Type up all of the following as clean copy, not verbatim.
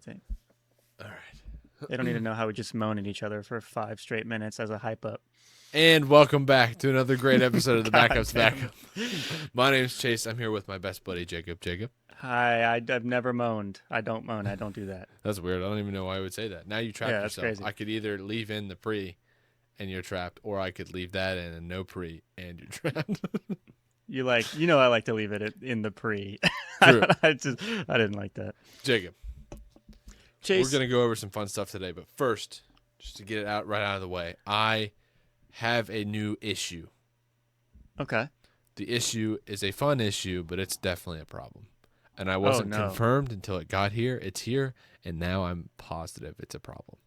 thing. All right. They don't need to know how we just moan at each other for 5 straight minutes as a hype up. And welcome back to another great episode of the God Backups damn Backup. My name's Chase. I'm here with my best buddy, Jacob. Jacob. Hi, I've never moaned. I don't moan. I don't do that. That's weird. I don't even know why I would say that. Now you trapped Yeah, that's yourself. crazy. I could either leave in the pre and you're trapped, or I could leave that in and no pre and you're trapped. I like to leave it in the pre. True. I didn't like that. Jacob, Chase, we're going to go over some fun stuff today, but first, just to get it right out of the way, I have a new issue. Okay. The issue is a fun issue, but it's definitely a problem. And I wasn't confirmed until it got here. It's here, and now I'm positive it's a problem.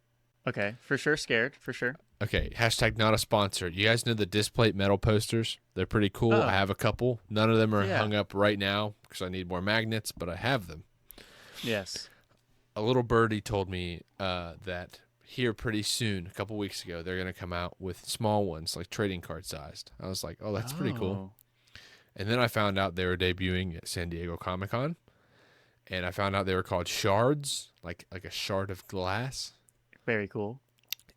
Okay, for sure, scared, for sure. Okay, hashtag not a sponsor. You guys know the Displate metal posters? They're pretty cool. Oh. I have a couple. None of them are Yeah. hung up right now because I need more magnets, but I have them. Yes. A little birdie told me that here pretty soon, a couple weeks ago, they're going to come out with small ones, like trading card sized. I was like, oh, that's pretty cool. And then I found out they were debuting at San Diego Comic-Con, and I found out they were called shards, like a shard of glass. Very cool.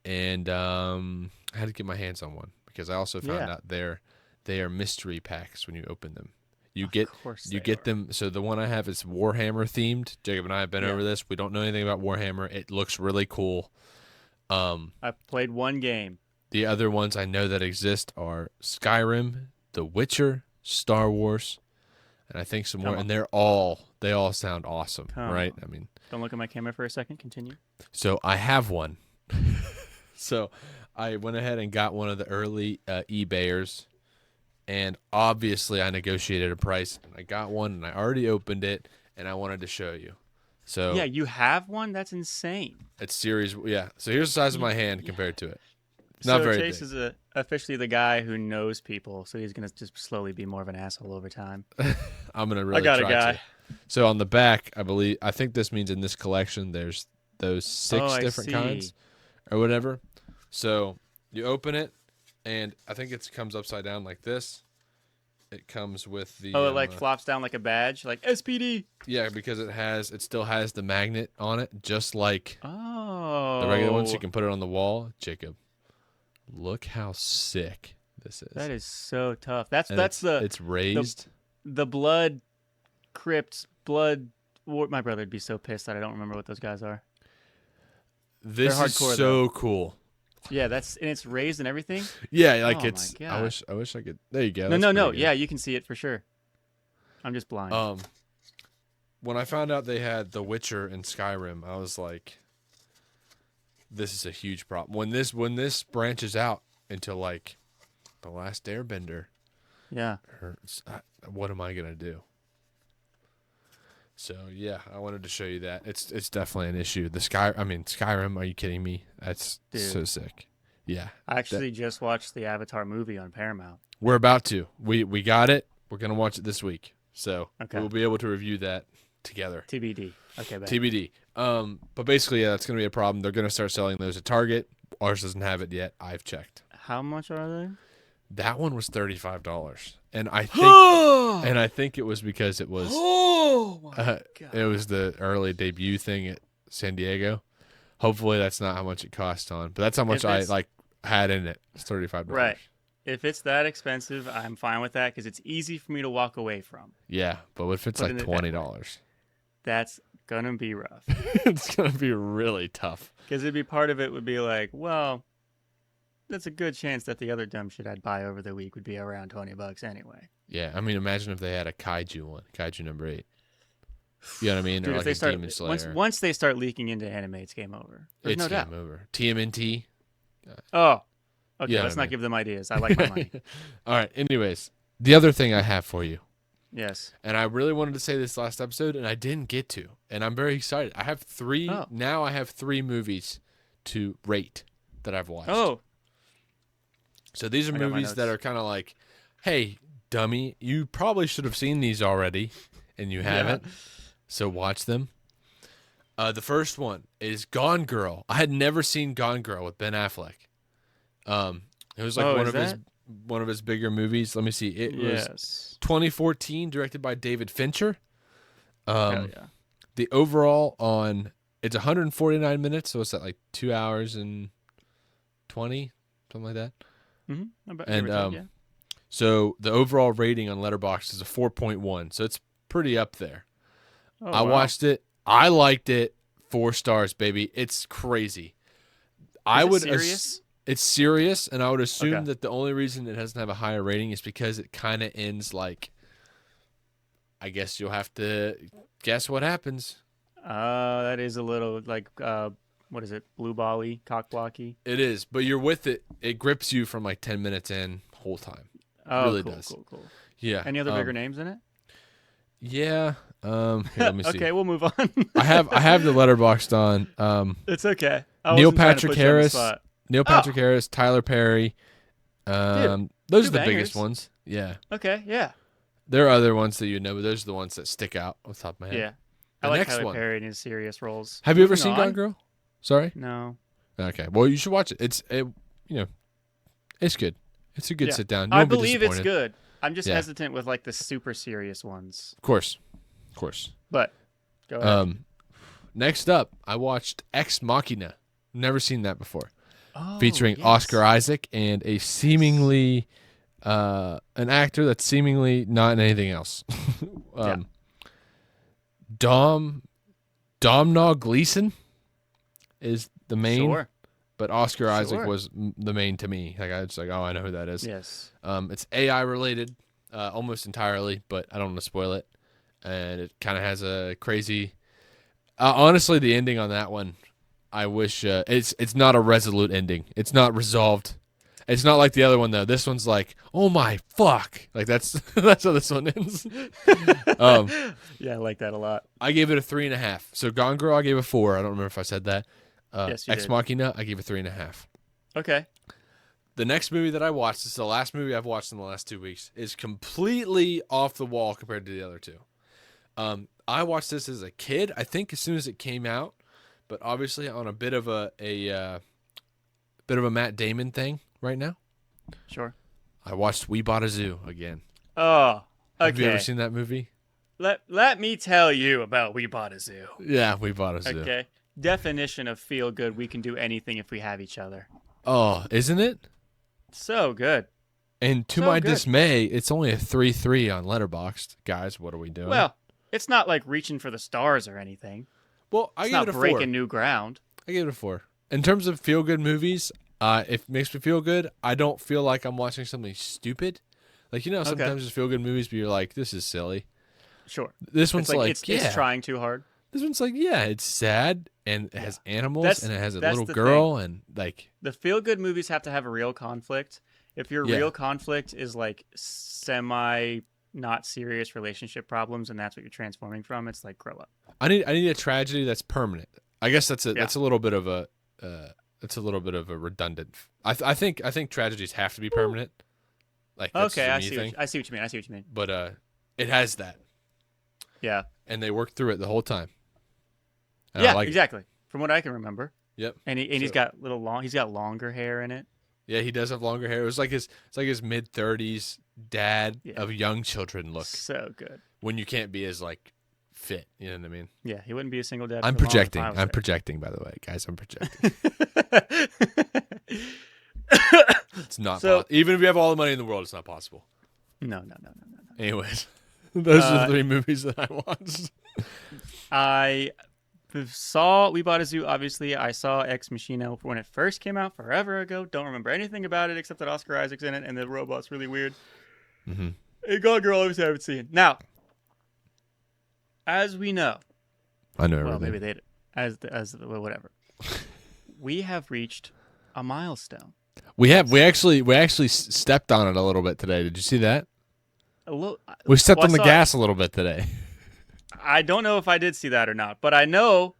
And I had to get my hands on one because I also found out they are mystery packs when you open them. You get them. So the one I have is Warhammer themed. Jacob and I have been over this. We don't know anything about Warhammer. It looks really cool. I've played one game. The other ones I know that exist are Skyrim, The Witcher, Star Wars, and I think some more. And they all sound awesome, right? I mean, don't look at my camera for a second. Continue. So I have one. So I went ahead and got one of the early eBayers, and obviously I negotiated a price, and I got one, and I already opened it, and I wanted to show you. So yeah, you have one? That's insane. It's series, yeah. So here's the size of my hand compared to it. It's not very Chase big. is officially the guy who knows people, so he's gonna just slowly be more of an asshole over time. I'm gonna really I got try a guy. to. So on the back, I think this means in this collection there's those 6 different kinds or whatever. So you open it, and I think it comes upside down like this. It comes with the it flops down like a badge, like SPD. Yeah, because it still has the magnet on it, just like the regular ones. You can put it on the wall. Jacob, look how sick this is. That is so tough. It's raised. The blood crypts, blood. My brother would be so pissed that I don't remember what those guys are. This is so cool. Yeah, it's raised and everything. Yeah, like it's. I wish I could. There you go. No. Yeah, you can see it for sure. I'm just blind. When I found out they had The Witcher and Skyrim, I was like, "This is a huge problem." When this branches out into like The Last Airbender, what am I gonna do? So yeah, I wanted to show you that. It's definitely an issue. Skyrim, are you kidding me? That's so sick. Yeah. I actually just watched the Avatar movie on Paramount. We're about to. We got it. We're gonna watch it this week. So we'll be able to review that together. TBD. Okay, bad. TBD. But basically, that's gonna be a problem. They're gonna start selling those at Target. Ours doesn't have it yet. I've checked. How much are they? That one was $35, and I think it was because it was it was the early debut thing at San Diego. Hopefully, that's not how much it cost on, but that's how much I had in it. It's $35. Right. If it's that expensive, I'm fine with that because it's easy for me to walk away from. Yeah, but if it's like $20, that's gonna be rough. It's gonna be really tough. Because it'd be part of it would be like, well, that's a good chance that the other dumb shit I'd buy over the week would be around $20 anyway. Yeah, I mean, imagine if they had a kaiju one, kaiju number 8. You know what I mean? Dude, or like a Demon Slayer. Once they start leaking into anime, it's game over. There's no doubt. Game over. TMNT. Oh, okay. Let's not give them ideas. I like my money. All right. Anyways, the other thing I have for you. Yes. And I really wanted to say this last episode, and I didn't get to. And I'm very excited. I have 3. Now I have 3 movies to rate that I've watched. Oh. So these are movies that are kind of like, hey, dummy, you probably should have seen these already, and you haven't. So watch them. The first one is Gone Girl. I had never seen Gone Girl with Ben Affleck. It was like one of his bigger movies. Let me see. It was 2014, directed by David Fincher. Hell yeah. The overall on It's 149 minutes, so it's at like 2 hours and 20, something like that. Mm-hmm. And yeah. so the overall rating on Letterboxd is a 4.1, so it's pretty up there. Oh, I wow. watched it. I liked it. 4 stars, baby. It's crazy. Is it serious? It's serious, and I would assume Okay. that the only reason it doesn't have a higher rating is because it kind of ends like, I guess you'll have to guess what happens. That is a little like what is it? Blue bally, cock blocky. It is, but you're with it. It grips you from like 10 minutes in whole time. Oh, Really cool, does. cool. Yeah. Any other bigger names in it? Yeah. Here, let me see. Okay, we'll move on. I have the Letterboxd on. It's okay. Neil Patrick Harris, Oh. Harris, Tyler Perry. Dude, Those are two the biggest bangers. ones. Yeah. Okay, yeah. There are other ones that you know, but those are the ones that stick out off the top of my head. Yeah. The I like next Tyler one. Perry in his serious roles. Have you ever Moving seen on? Gone Girl? Sorry. No. Okay. Well, you should watch it. It's good. It's a good Yeah. sit down. You I won't be believe it's disappointed. good. I'm just Yeah. hesitant with like the super serious ones. Of course. But go ahead. Next up, I watched Ex Machina. Never seen that before. Oh, Featuring yes. Oscar Isaac and a seemingly an actor that's seemingly not in anything else. Yeah. Domhnall Gleeson is the main, Sure. but Oscar Isaac Sure. was the main to me. Like I was like, oh, I know who that is. Yes. It's AI related, almost entirely, but I don't want to spoil it. And it kind of has a crazy. Honestly, the ending on that one, I wish it's not a resolute ending. It's not resolved. It's not like the other one though. This one's like, oh my fuck, like that's that's how this one ends. Yeah, I like that a lot. I gave it a 3.5. So Gone Girl, I gave a 4. I don't remember if I said that. Yes, you Ex did. Machina, I gave a 3.5. Okay. The next movie that I watched, this is the last movie I've watched in the last 2 weeks, is completely off the wall compared to the other two. I watched this as a kid, I think as soon as it came out, but obviously on a bit of a Matt Damon thing right now. Sure. I watched We Bought a Zoo again. Oh, okay. Have you ever seen that movie? Let me tell you about We Bought a Zoo. Yeah, We Bought a Zoo. Okay. Definition of feel good. We can do anything if we have each other. Oh, isn't it? So good. And to So my good. dismay, it's only a 3.3 on Letterboxd. Guys, what are we doing? Well, it's not like reaching for the stars or anything. Well, I It's gave not it a 4. breaking new ground. I gave it a 4. In terms of feel-good movies, if it makes me feel good, I don't feel like I'm watching something stupid. Like, you know, sometimes there's feel-good movies, but you're like, this is silly. Sure. This one's it's trying too hard. This one's like, yeah, it's sad, and it has animals, and it has a that's little the girl, and like... The feel good movies have to have a real conflict. If your Yeah. real conflict is like semi not serious relationship problems and that's what you're transforming from, it's like grow up. I need a tragedy that's permanent. I guess that's a little bit of a redundant. I think tragedies have to be permanent. Like that's Okay, a I me see thing. I see what you mean. But it has that, Yeah. and they work through it the whole time. And Yeah, I like it. exactly. From what I can remember. Yep. And he's got he's got longer hair in it. Yeah, he does have longer hair. It's like his mid-30s dad Yeah. of young children look. So good. When you can't be as like fit, you know what I mean? Yeah, he wouldn't be a single dad. I'm for long if projecting. I was I'm there. projecting, by the way, guys. I'm projecting. It's not So- possible. Even if you have all the money in the world, it's not possible. No. Anyways, those are the 3 movies that I watched. I saw We Bought a Zoo, obviously. I saw Ex Machina when it first came out forever ago. Don't remember anything about it except that Oscar Isaac's in it and the robot's really weird. Mm-hmm. And Gone Girl, obviously, I haven't seen. Now, as we know, I know well, everything. maybe they well, whatever. We have reached a milestone. We actually stepped on it a little bit today. Did you see that? A little, We stepped well, I on the saw gas a little bit today. I don't know if I did see that or not, but I know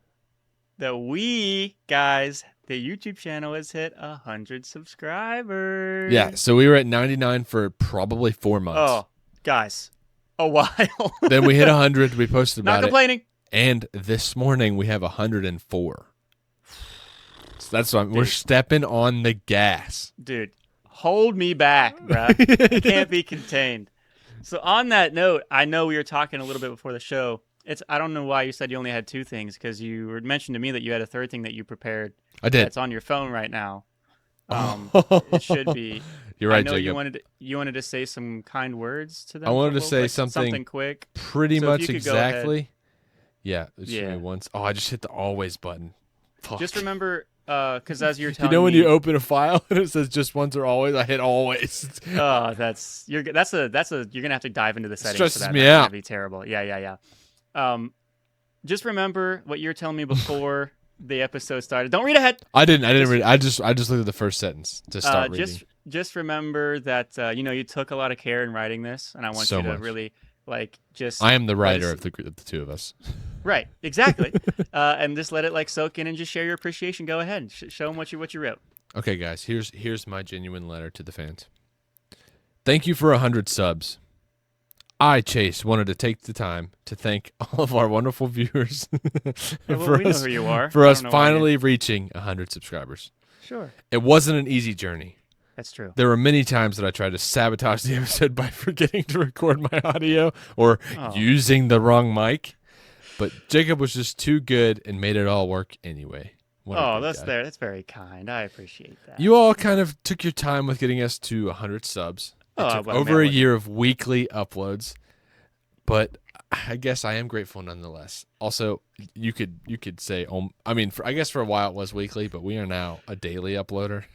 that the YouTube channel has hit 100 subscribers. Yeah, so we were at 99 for probably 4 months. Oh, guys, a while. Then we hit 100. We posted Not about it. complaining. And this morning we have 104. So that's why we're stepping on the gas. Dude, hold me back, bruh. I can't be contained. So on that note, I know we were talking a little bit before the show, I don't know why you said you only had two things, because you mentioned to me that you had a third thing that you prepared. I did. That's on your phone right now. It should Oh. be. You're I right, know Jacob. you wanted to say some kind words to I them. wanted to say like something something quick. pretty So if much you could go ahead. exactly. Yeah, just give Yeah. me once. Oh, I just hit the always button. Fuck. Just remember, because as you're You telling know when me, you open a file and it says just once or always, I hit always. that's you're gonna have to dive into the settings for Stresses that. me That's out. gonna be terrible. Yeah. Just remember what you were telling me before the episode started. Don't read ahead. I didn't read. I just looked at the first sentence to start reading. Just remember that you took a lot of care in writing this, and I want So you to much. really just. I am the writer of the two of us. Right, exactly, and just let it soak in and just share your appreciation. Go ahead and show them what you wrote. Okay, guys, here's my genuine letter to the fans. Thank you for 100 subs. I, Chase, wanted to take the time to thank all of our wonderful viewers Well, we know who you are. for I us don't know finally reaching 100 subscribers. Sure, It wasn't an easy journey. that's true. There were many times that I tried to sabotage the episode by forgetting to record my audio or Oh. using the wrong mic, but Jacob was just too good and made it all work anyway. What a Oh, good guy. that's very kind. I appreciate that. You all kind of took your time with getting us to 100 subs. It Oh, took well, over man, a year of weekly uploads, but I guess I am grateful nonetheless. Also, you could say, I guess for a while it was weekly, but we are now a daily uploader,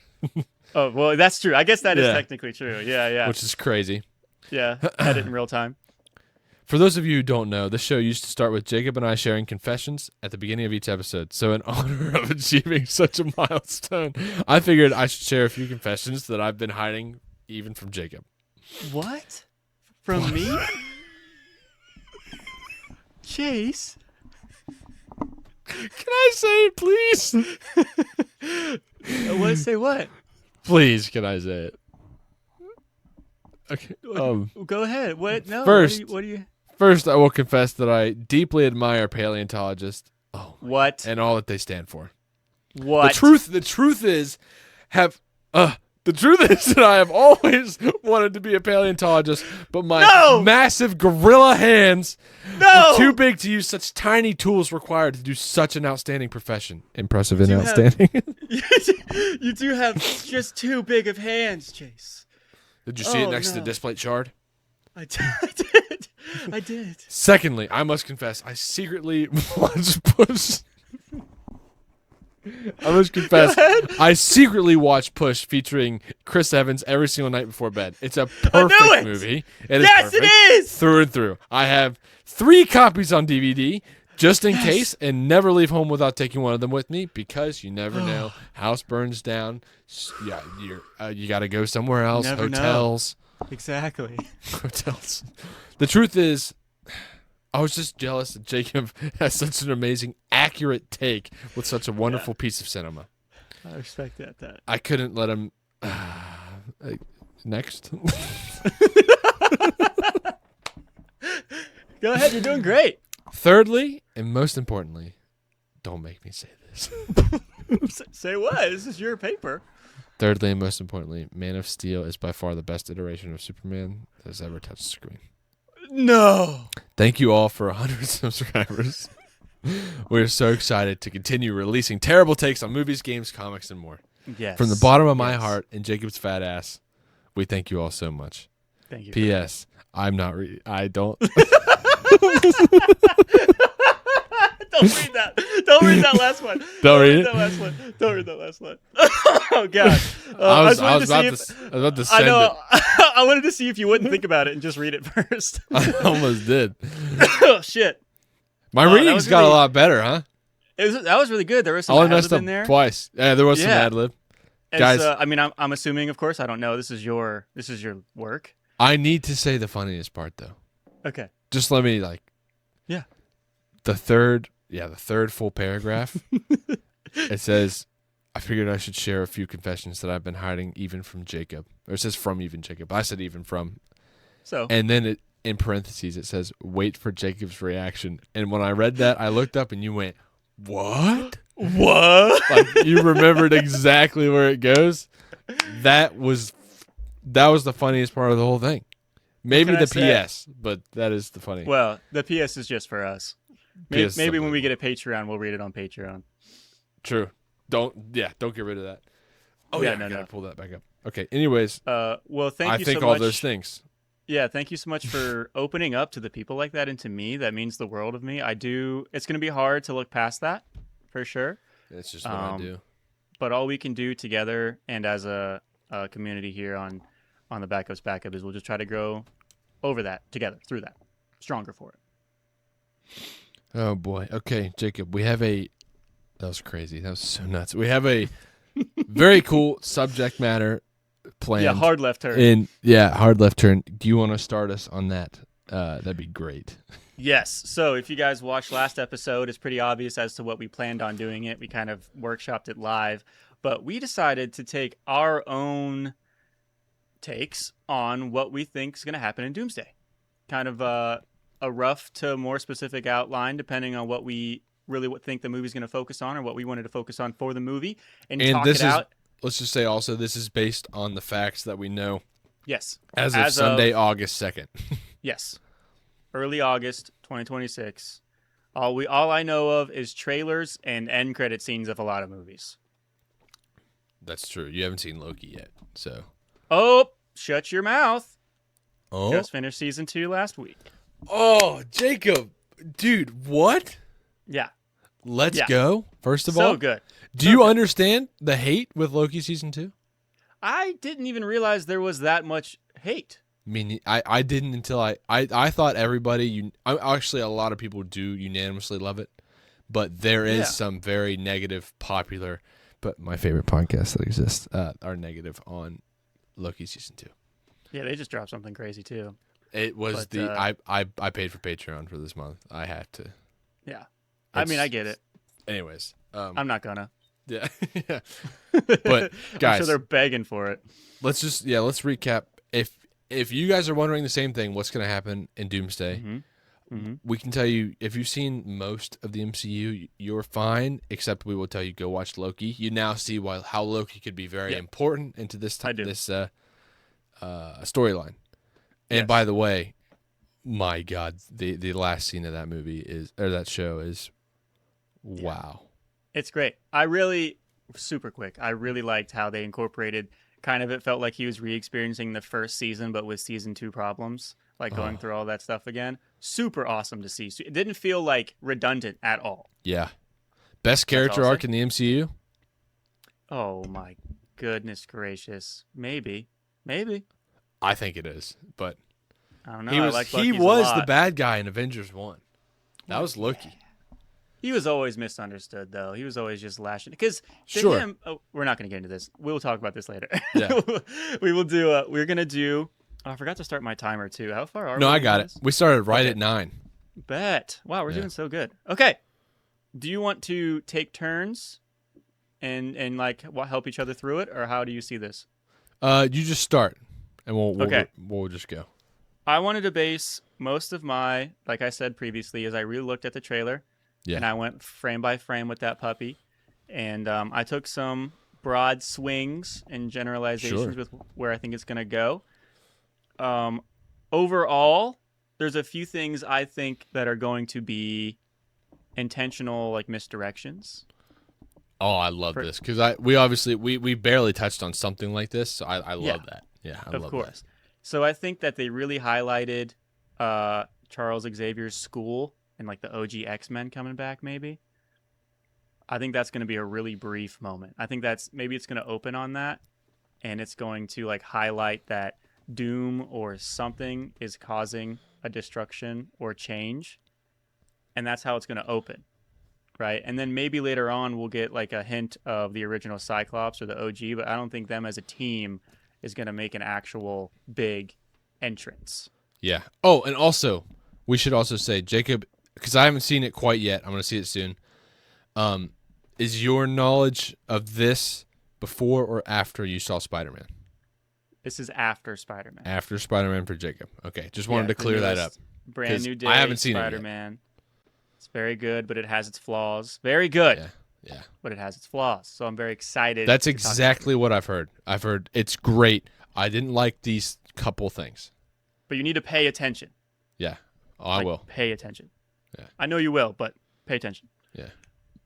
Oh, well, that's true. I guess that is Yeah. technically true. Yeah. which is crazy. Yeah, edit in real time. For those of you who don't know, this show used to start with Jacob and I sharing confessions at the beginning of each episode. So in honor of achieving such a milestone, I figured I should share a few confessions that I've been hiding even from Jacob. What? From me? Chase? Can I say it, please? What? Say what? Please, can I say it? Okay. Go ahead. What? No. First- What do you? First, I will confess that I deeply admire paleontologists. Oh, What? and all that they stand for. What? The truth is that I have always wanted to be a paleontologist, but my No! massive gorilla hands No! were too big to use such tiny tools required to do such an outstanding profession. Impressive and You have- outstanding. You do have just too big of hands, Chase. Did you see it Oh, next to no. the displate shard? I did. I did. Secondly, I must confess, I secretly watched Push. I must confess, I secretly watch Push featuring Chris Evans every single night before bed. It's a perfect it! movie. It is Yes, perfect. it is! Through and through. I have 3 copies on DVD just in case, and never leave home without taking one of them with me because you never know. House burns down. Yeah, you got to go somewhere else. Never know. Hotels. Exactly. Hotels. The truth is, I was just jealous that Jacob has such an amazing, accurate take with such a wonderful piece of cinema. I respect that. I couldn't let him. Next. Go ahead. You're doing great. Thirdly, and most importantly, don't make me say this. Say what? This is your paper. Thirdly, and most importantly, Man of Steel is by far the best iteration of Superman that has ever touched the screen. No. Thank you all for 100 subscribers. We're so excited to continue releasing terrible takes on movies, games, comics, and more. Yes. From the bottom of my Yes. heart and Jacob's fat ass, we thank you all so much. Thank you. P.S. I'm not. I don't. Don't read that. Don't read that last one. Don't read it? that last one. Don't read that last one. Oh God. I was wanted about to to see if- about to I send know. it. I wanted to see if you wouldn't think about it and just read it first. I almost did. Oh shit. My that readings was got a really- lot better, huh? That was really good. There was I some only ad messed lib up in there. twice. Yeah, there was some Yeah. ad lib. As, Guys. I mean, I'm assuming, of course. I don't know. This is your work. I need to say the funniest part though. Okay. Just let me Yeah. the third full paragraph. It says, I figured I should share a few confessions that I've been hiding even from Jacob. Or it says from even Jacob. I said even from. So. And then in parentheses it says, wait for Jacob's reaction. And when I read that, I looked up and you went, what? What? Like you remembered exactly where it goes. That was the funniest part of the whole thing. Maybe can I the say? PS, but that is the funny. Well, the PS is just for us. Maybe when we get a Patreon, we'll read it on Patreon. True. Don't get rid of that. Oh yeah, I gotta pull that back up. Okay. Anyways. Well, thank you so much. I think all those things. Yeah, thank you so much for opening up to the people like that and to me. That means the world of me. It's going to be hard to look past that, for sure. It's just what I do. But all we can do together and as a community here on the Backup's Backup is we'll just try to grow over that together, through that, stronger for it. Oh, boy. Okay, Jacob, we have that was crazy. That was so nuts. We have a very cool subject matter planned. Yeah, hard left turn. Hard left turn. Do you want to start us on that? That'd be great. Yes. So if you guys watched last episode, it's pretty obvious as to what we planned on doing it. We kind of workshopped it live, but we decided to take our own takes on what we think is going to happen in Doomsday. Kind of a rough to more specific outline, depending on what we really think the movie's going to focus on or what we wanted to focus on for the movie, and talk it out. Let's just say also this is based on the facts that we know. Yes. As of Sunday, August 2nd. Yes. Early August 2026. All I know of is trailers and end credit scenes of a lot of movies. That's true. You haven't seen Loki yet, so. Oh, shut your mouth. Oh. Just finished season 2 last week. Oh, Jacob. Dude, what? Yeah. Let's go. First of all. So good. Do you understand the hate with Loki season 2? I didn't even realize there was that much hate. I didn't until I thought everybody, actually a lot of people do unanimously love it, but there is some very negative, popular, but my favorite podcasts that exist are negative on Loki season 2. Yeah, they just dropped something crazy too. It was I paid for Patreon for this month. I had to. Yeah. I mean, I get it. Anyways. I'm not gonna. Yeah. Yeah. But guys, I'm sure they're begging for it. Let's recap. If you guys are wondering the same thing, what's going to happen in Doomsday, we can tell you, if you've seen most of the MCU, you're fine, except we will tell you, go watch Loki. You now see how Loki could be very important into this storyline. And by the way, my God, the last scene of that movie that show is wow. It's great. Super quick, I really liked how they incorporated it felt like he was re-experiencing the first season, but with season 2 problems, like going through all that stuff again. Super awesome to see. It didn't feel like redundant at all. Yeah. Best character arc in the MCU? Oh my goodness gracious. Maybe. I think it is, but I don't know. He was the bad guy in Avengers 1. That was Loki. He was always misunderstood, though. He was always just lashing. Because him, we're not going to get into this. We'll talk about this later. Yeah. We will do. We're going to do. Oh, I forgot to start my timer, too. How far are we? No, I got it. We started right at 9. Bet. Wow, we're doing so good. Okay. Do you want to take turns and help each other through it? Or how do you see this? You just start, and we'll just go. I wanted to base most of my, like I said previously, is I really looked at the trailer. Yeah. And I went frame by frame with that puppy. And I took some broad swings and generalizations with where I think it's going to go. Overall, there's a few things I think that are going to be intentional, misdirections. Oh, I love this. Because we barely touched on something like this. So I love that. Yeah, I love that. So I think that they really highlighted Charles Xavier's school. And the OG X-Men coming back, maybe. I think that's going to be a really brief moment. I think maybe it's going to open on that, and it's going to highlight that Doom or something is causing a destruction or change, and that's how it's going to open, right? And then maybe later on we'll get a hint of the original Cyclops or the OG, but I don't think them as a team is going to make an actual big entrance. Yeah. Oh, and also we should also say, Jacob, because I haven't seen it quite yet. I'm going to see it soon. Is your knowledge of this before or after you saw Spider-Man? This is after Spider-Man. After Spider-Man for Jacob. Okay, just wanted to clear that up. Brand new day. I haven't seen Spider-Man. It's very good, but it has its flaws. Very good. Yeah. But it has its flaws. So I'm very excited. That's exactly what I've heard. I've heard it's great. I didn't like these couple things. But you need to pay attention. Yeah. Oh, I will. Pay attention. Yeah. I know you will, but pay attention. Yeah.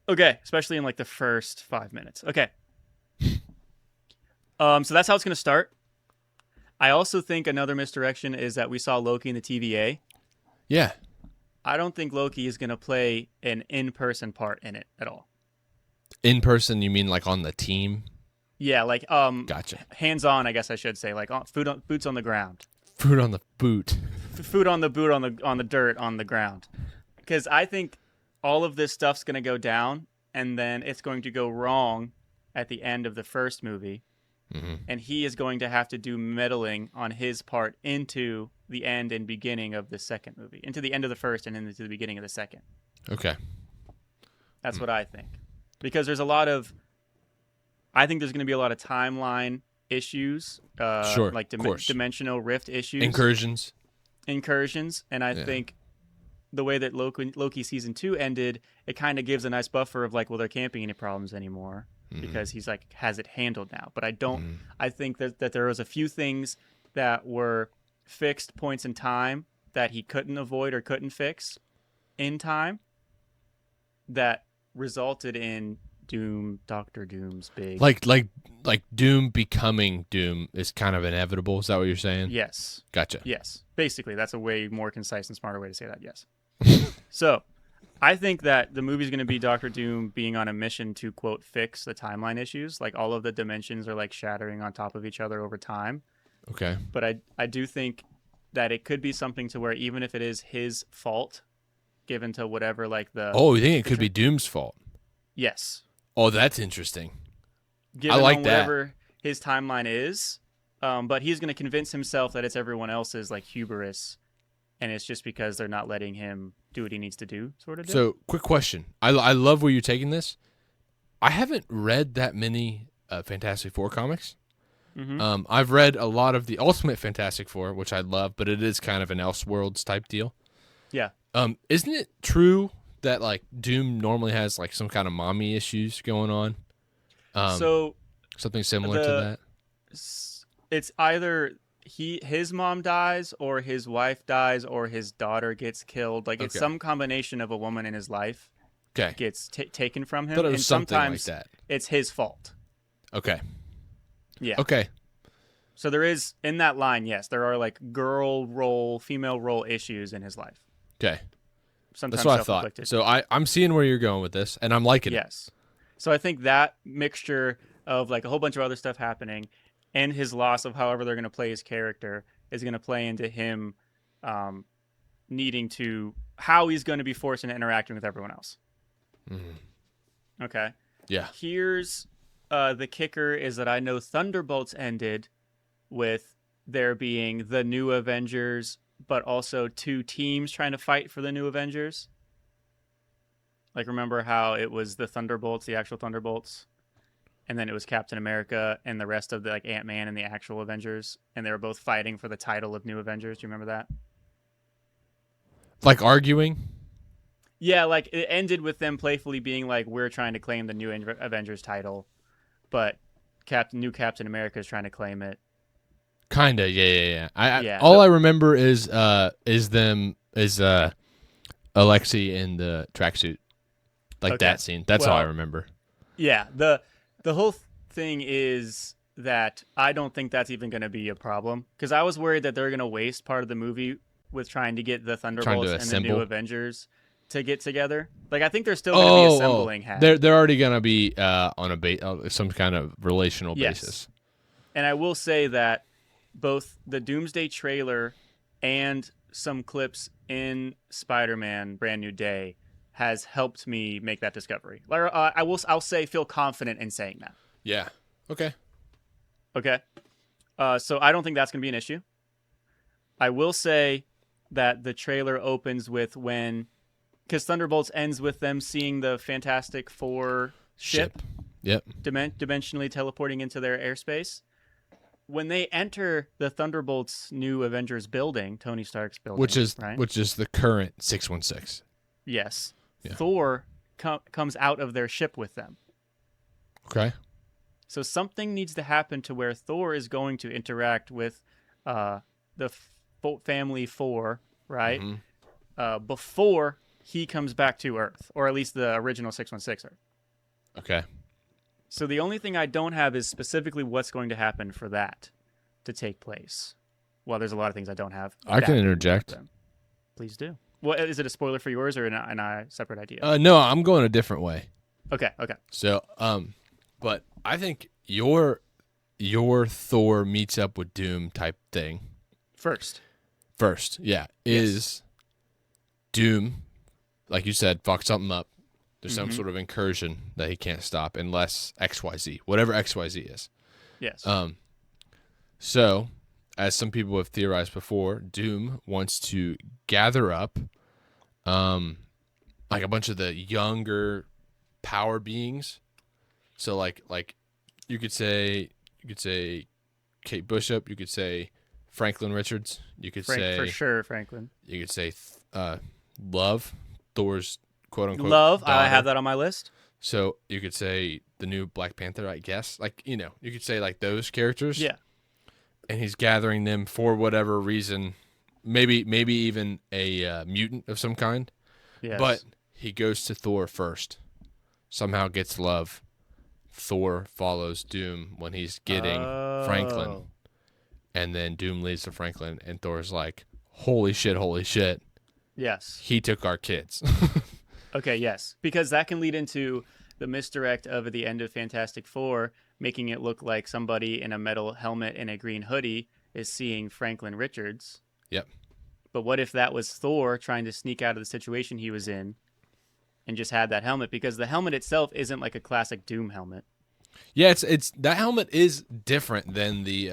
Okay, especially in like the first 5 minutes. Okay. So that's how it's going to start. I also think another misdirection is that we saw Loki in the TVA. Yeah. I don't think Loki is going to play an in-person part in it at all. In person, you mean like on the team? Yeah, like Gotcha. hands-on, I guess I should say, like boots on the ground. Food on the boot. Food on the boot on the dirt on the ground. Because I think all of this stuff's going to go down, and then it's going to go wrong at the end of the first movie. Mm-hmm. And he is going to have to do meddling on his part into the end and beginning of the second movie, into the end of the first and into the beginning of the second. Okay. That's what I think. Because there's a lot of, I think there's going to be a lot of timeline issues, Sure, like of course. dimensional rift issues. Incursions. And I think the way that Loki season 2 ended, it kind of gives a nice buffer of like, well, there can't be any problems anymore. Because he's like has it handled now. But I don't. I think that there was a few things that were fixed points in time that he couldn't avoid or couldn't fix in time that resulted in Doctor Doom's big. Like Doom becoming Doom is kind of inevitable. Is that what you're saying? Yes. Gotcha. Yes. Basically, that's a way more concise and smarter way to say that. Yes. So. I think that the movie's going to be Doctor Doom being on a mission to, quote, fix the timeline issues. Like, all of the dimensions are, like, shattering on top of each other over time. Okay. But I do think that it could be something to where even if it is his fault, given to whatever, like, the... Oh, you think it could be Doom's fault? Yes. Oh, that's interesting. Given I like on that. whatever his timeline is. But he's going to convince himself that it's everyone else's, like, hubris. And it's just because they're not letting him do what he needs to do, sort of. So, quick question. I love where you're taking this. I haven't read that many Fantastic Four comics. Mm-hmm. I've read a lot of the Ultimate Fantastic Four, which I love, but it is kind of an Elseworlds type deal. Yeah. Isn't it true that like Doom normally has like some kind of mommy issues going on? So something similar to that. It's either his mom dies or his wife dies or his daughter gets killed. Like it's some combination of a woman in his life gets taken from him. But it was and something sometimes like that. It's his fault. Okay. Yeah. Okay. So there is in that line, yes, there are like girl role, female role issues in his life. Okay. Sometimes that's what I thought. So I'm seeing where you're going with this, and I'm liking it. Yes. So I think that mixture of like a whole bunch of other stuff happening and his loss of however they're going to play his character is going to play into him needing to how he's going to be forced into interacting with everyone else. Mm-hmm. Okay. Yeah. Here's the kicker is that I know Thunderbolts ended with there being the new Avengers, but also two teams trying to fight for the new Avengers. Like, remember how it was the Thunderbolts, the actual Thunderbolts? And then it was Captain America and the rest of the like Ant-Man and the actual Avengers, and they were both fighting for the title of New Avengers. Do you remember that? Like arguing? Yeah, like it ended with them playfully being like, "We're trying to claim the New Avengers title," but new Captain America is trying to claim it. Kinda, yeah. Yeah. All I remember is Alexi in the tracksuit, like that scene. That's all I remember. Yeah, the whole thing is that I don't think that's even going to be a problem because I was worried that they're going to waste part of the movie with trying to get the Thunderbolts and the new Avengers to get together. Like I think they're still going to be assembling. They're already going to be on some kind of relational basis. And I will say that both the Doomsday trailer and some clips in Spider-Man: Brand New Day has helped me make that discovery. I'll say feel confident in saying that. Yeah. Okay. So I don't think that's going to be an issue. I will say that the trailer opens with because Thunderbolts ends with them seeing the Fantastic Four ship. Yep. Dimensionally teleporting into their airspace. When they enter the Thunderbolts' new Avengers building, Tony Stark's building, which is the current 616. Yes. Yeah. Thor comes out of their ship with them. Okay. So something needs to happen to where Thor is going to interact with the family four, right? Mm-hmm. Before he comes back to Earth, or at least the original 616 Earth. Okay. So the only thing I don't have is specifically what's going to happen for that to take place. Well, there's a lot of things I don't have. I can interject. Please do. Well, is it a spoiler for yours or a separate idea? No, I'm going a different way. Okay. So, but I think your Thor meets up with Doom type thing. First, yeah, is Doom, like you said, fuck something up. There's some sort of incursion that he can't stop unless XYZ, whatever XYZ is. Yes. So, as some people have theorized before, Doom wants to gather up, like a bunch of the younger power beings. So, like you could say Kate Bishop, you could say Franklin Richards, you could say for sure Franklin. You could say Love, Thor's quote unquote Love. daughter. I have that on my list. So you could say the new Black Panther, I guess. Like, you could say like those characters. Yeah. And he's gathering them for whatever reason, maybe even a mutant of some kind. Yes. But he goes to Thor first. Somehow gets Love. Thor follows Doom when he's getting Franklin. And then Doom leads to Franklin, and Thor's like, holy shit. Yes. He took our kids. Okay, yes. Because that can lead into the misdirect of the end of Fantastic Four, making it look like somebody in a metal helmet and a green hoodie is seeing Franklin Richards. Yep. But what if that was Thor trying to sneak out of the situation he was in and just had that helmet? Because the helmet itself isn't like a classic Doom helmet. Yeah, it's that helmet is different than the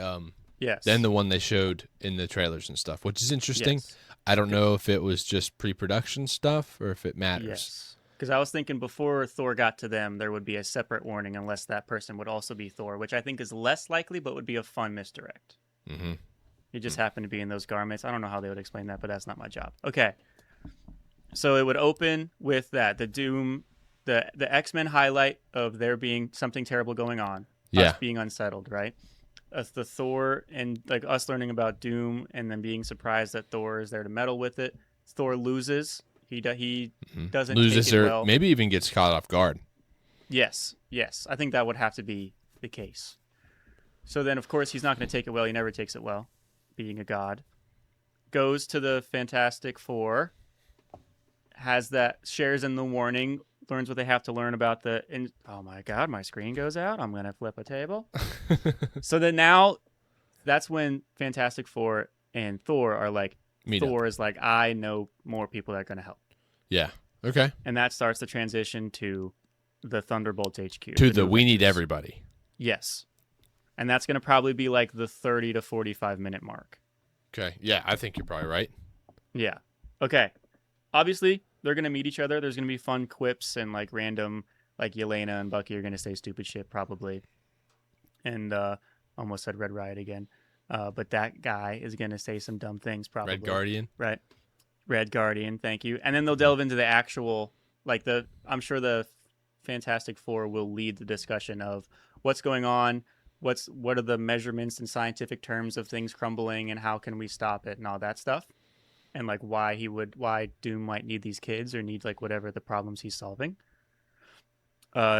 yes. than the one they showed in the trailers and stuff, which is interesting. Yes. I don't know if it was just pre-production stuff or if it matters. Yes. Because I was thinking before Thor got to them, there would be a separate warning unless that person would also be Thor, which I think is less likely, but would be a fun misdirect. Mm-hmm. He just happened to be in those garments. I don't know how they would explain that, but that's not my job. Okay. So it would open with that, the Doom, the X-Men highlight of there being something terrible going on. Yeah. Us being unsettled, right? The Thor and like us learning about Doom and then being surprised that Thor is there to meddle with it. Thor loses. He doesn't loses take it or well. maybe even gets caught off guard. Yes. I think that would have to be the case. So then, of course, he's not going to take it well. He never takes it well, being a god. Goes to the Fantastic Four. Shares in the warning. Learns what they have to learn about oh my god, my screen goes out. I'm going to flip a table. So then now, that's when Fantastic Four and Thor are like, Thor is like, I know more people that are going to help. Yeah. Okay. And that starts the transition to the Thunderbolts HQ. To the we need everybody. Yes. And that's going to probably be like the 30 to 45 minute mark. Okay. Yeah, I think you're probably right. Yeah. Okay. Obviously, they're going to meet each other. There's going to be fun quips and like random, like Yelena and Bucky are going to say stupid shit probably. And almost said Red Riot again. But that guy is going to say some dumb things probably. Red Guardian. Right. Red Guardian, thank you. And then they'll delve into the actual, like I'm sure the Fantastic Four will lead the discussion of what's going on, what are the measurements and scientific terms of things crumbling and how can we stop it and all that stuff. And like why Doom might need these kids or need like whatever the problems he's solving.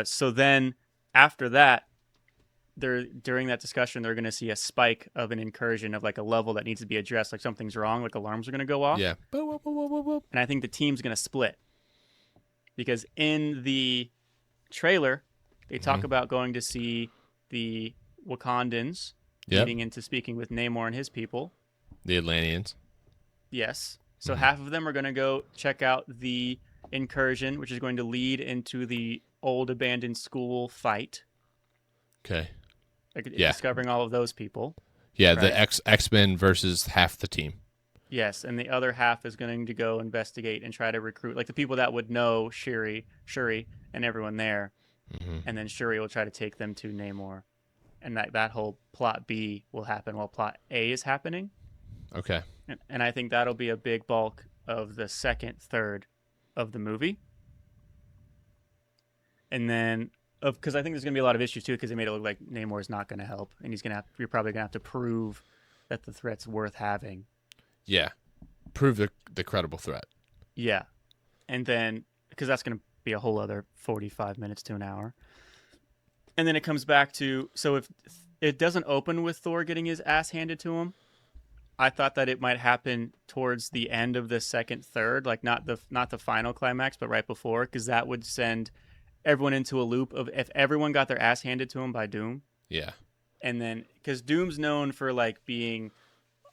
So then after that, during that discussion, they're going to see a spike of an incursion of like a level that needs to be addressed, like something's wrong, like alarms are going to go off. Yeah. And I think the team's going to split. Because in the trailer, they talk about going to see the Wakandans leading into speaking with Namor and his people. The Atlanteans. Yes. So half of them are going to go check out the incursion, which is going to lead into the old abandoned school fight. Okay. Like discovering all of those people. Yeah, right? the X-Men versus half the team. Yes, and the other half is going to go investigate and try to recruit, like the people that would know Shuri, and everyone there. Mm-hmm. And then Shuri will try to take them to Namor. And that whole plot B will happen while plot A is happening. Okay. And I think that'll be a big bulk of the second third of the movie. And then, because I think there's going to be a lot of issues too, because they made it look like Namor is not going to help, and you're probably going to have to prove that the threat's worth having. Yeah, prove the credible threat. Yeah, and then because that's going to be a whole other 45 minutes to an hour. And then it comes back to, so if it doesn't open with Thor getting his ass handed to him, I thought that it might happen towards the end of the second third, like not the final climax, but right before, because that would send everyone into a loop of if everyone got their ass handed to him by Doom. Yeah. And then, because Doom's known for like being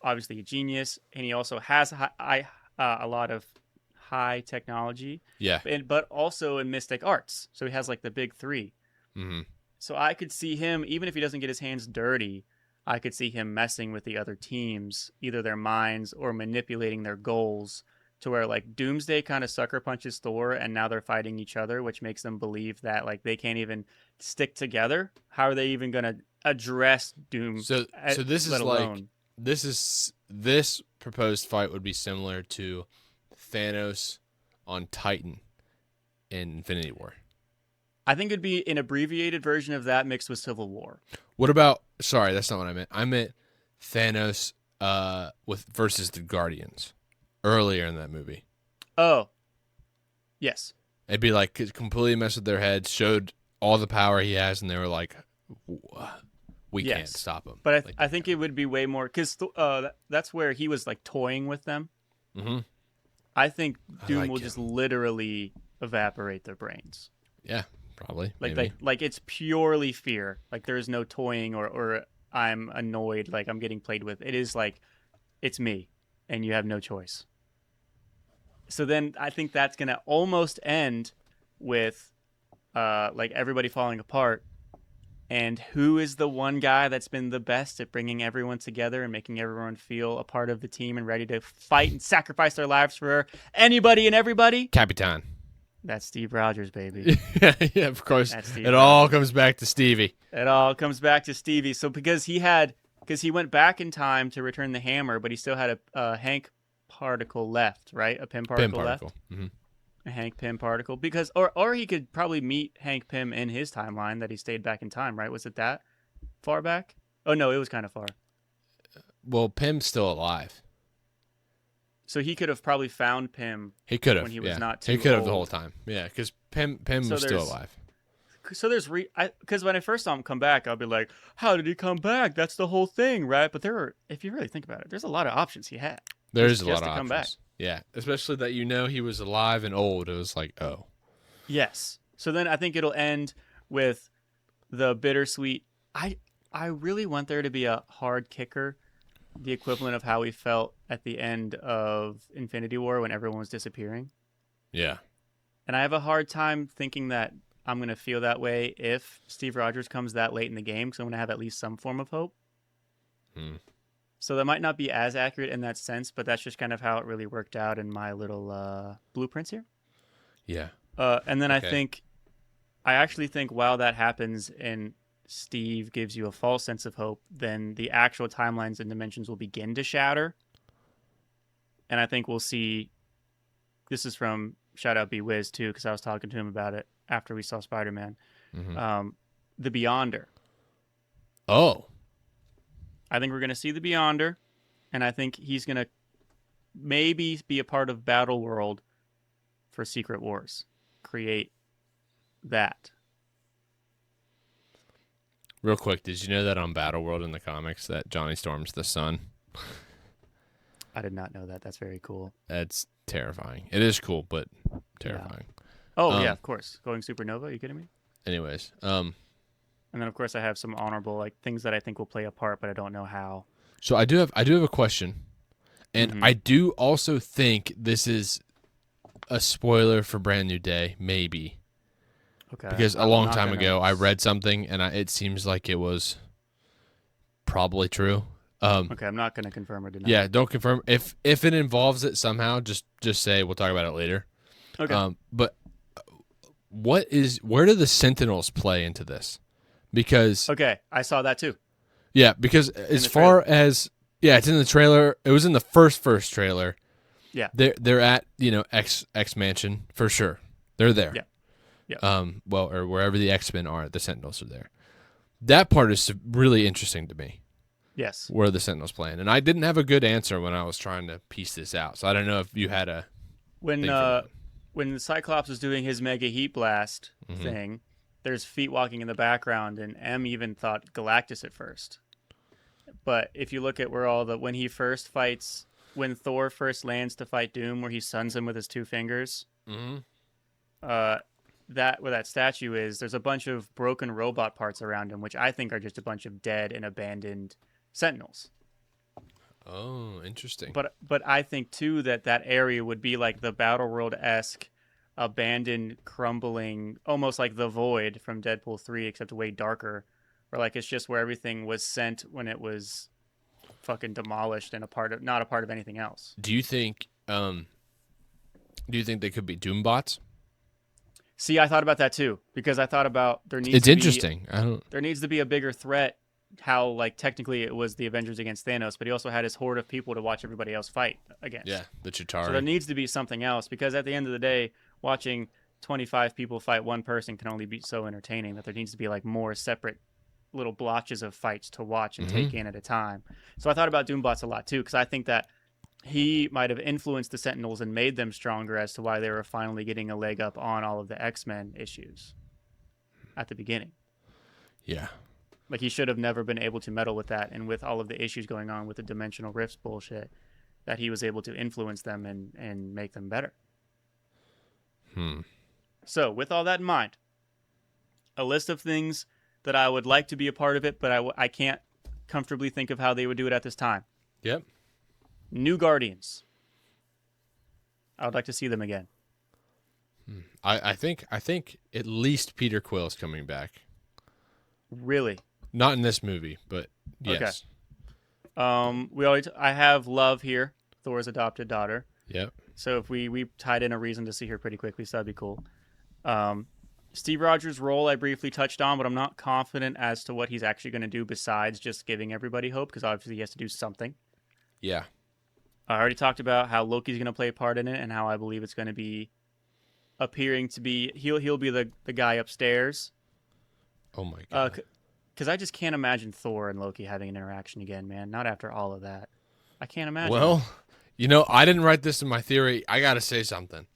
obviously a genius, and he also has a lot of high technology. Yeah. But also in mystic arts, so he has like the big three. Mm-hmm. So I could see him, even if he doesn't get his hands dirty, I could see him messing with the other teams, either their minds or manipulating their goals, to where like Doomsday kind of sucker punches Thor, and now they're fighting each other, which makes them believe that like they can't even stick together. How are they even going to address Doom? So this is alone? Like this proposed fight would be similar to Thanos on Titan in Infinity War. I think it'd be an abbreviated version of that mixed with Civil War. What about? Sorry, that's not what I meant. I meant Thanos versus the Guardians earlier in that movie. Oh, yes. It'd be like completely messed with their heads, showed all the power he has, and they were like, "We can't stop him." But like I think it would be way more because that's where he was like toying with them. Mm-hmm. I think Doom like will him. just literally evaporate their brains. Yeah, probably. Like it's purely fear. Like there is no toying or I'm annoyed. Like I'm getting played with. It is like it's me, and you have no choice. So then I think that's gonna almost end with like everybody falling apart. And who is the one guy that's been the best at bringing everyone together and making everyone feel a part of the team and ready to fight and sacrifice their lives for anybody and everybody? Capitan. That's Steve Rogers, baby. Yeah, of course. It all comes back to Stevie. It all comes back to Stevie. So because he went back in time to return the hammer, but he still had a Hank particle left, right? A Pym particle left. Mm-hmm. A Hank Pym particle, because or he could probably meet Hank Pym in his timeline that he stayed back in time, right? Was it that far back? Oh no, it was kind of far. Well, Pym's still alive. So he could have probably found Pym. He could have when he was not too He could have old. the whole time. Yeah, because Pym was still alive. So there's because when I first saw him come back, I'll be like, how did he come back? That's the whole thing, right? But if you really think about it, there's a lot of options he had. There's a lot of come options. Back. Yeah, especially that he was alive and old. It was like, oh. Yes. So then I think it'll end with the bittersweet. I really want there to be a hard kicker, the equivalent of how we felt at the end of Infinity War when everyone was disappearing. Yeah. And I have a hard time thinking that I'm going to feel that way if Steve Rogers comes that late in the game, because I'm going to have at least some form of hope. So that might not be as accurate in that sense, but that's just kind of how it really worked out in my little blueprints here. Yeah. And then I actually think while that happens and Steve gives you a false sense of hope, then the actual timelines and dimensions will begin to shatter. And I think we'll see, this is from shout out B-Wiz too, because I was talking to him about it after we saw Spider-Man. Mm-hmm. The Beyonder. Oh. I think we're going to see the Beyonder, and I think he's going to maybe be a part of Battle World for Secret Wars. Create that. Real quick, did you know that on Battle World in the comics that Johnny Storm's the sun? I did not know that. That's very cool. That's terrifying. It is cool, but terrifying. Yeah. Oh, yeah, of course. Going supernova? Are you kidding me? Anyways, and then of course I have some honorable things that I think will play a part, but I don't know how. So I do have a question, and I do also think this is a spoiler for Brand New Day, maybe. Okay. Because a long time ago I read something, and it seems like it was probably true. Okay, I'm not going to confirm or deny. Yeah, don't confirm. If it involves it somehow, just say we'll talk about it later. Okay. But where do the Sentinels play into this? Because okay, I saw that too. Yeah, because as far as it's in the trailer. It was in the first trailer. Yeah. They're at X Mansion for sure. They're there. Yeah. Yeah. Well, or wherever the X-Men are, the Sentinels are there. That part is really interesting to me. Yes. Where the Sentinels playing, and I didn't have a good answer when I was trying to piece this out. So I don't know if you had a when the Cyclops was doing his mega heat blast Mm-hmm. thing, there's feet walking in the background, and M even thought Galactus at first. But if you look at when he first fights, when Thor first lands to fight Doom, where he suns him with his two fingers, Mm-hmm. uh, that where that statue is, there's a bunch of broken robot parts around him, which I think are just a bunch of dead and abandoned Sentinels. Oh, interesting. But I think too that that area would be like the Battle World esque, abandoned, crumbling, almost like the Void from Deadpool 3, except way darker. Or like it's just where everything was sent when it was fucking demolished and not a part of anything else. Do you think they could be Doombots? See, I thought about that too because I thought about It's interesting. There needs to be a bigger threat. How like technically it was the Avengers against Thanos, but he also had his horde of people to watch everybody else fight against. Yeah, the Chitauri. So there needs to be something else because at the end of the day, watching 25 people fight one person can only be so entertaining that there needs to be like more separate little blotches of fights to watch and take in at a time. So I thought about Doombots a lot too because I think that he might have influenced the Sentinels and made them stronger as to why they were finally getting a leg up on all of the X-Men issues at the beginning. Yeah. Like he should have never been able to meddle with that, and with all of the issues going on with the dimensional rifts bullshit, that he was able to influence them and make them better. So with all that in mind, a list of things that I would like to be a part of it, but I can't comfortably think of how they would do it at this time. Yep. New Guardians. I would like to see them again. I think at least Peter Quill's coming back. Really? Not in this movie, but yes. Okay. I have Love here, Thor's adopted daughter. Yep. So if we tied in a reason to see her pretty quickly, so that'd be cool. Steve Rogers' role I briefly touched on, but I'm not confident as to what he's actually going to do besides just giving everybody hope, because obviously he has to do something. Yeah. I already talked about how Loki's going to play a part in it, and how I believe it's going to be appearing to be he'll be the guy upstairs. Oh my god. Because I just can't imagine Thor and Loki having an interaction again, man. Not after all of that. I can't imagine. Well, I didn't write this in my theory. I got to say something.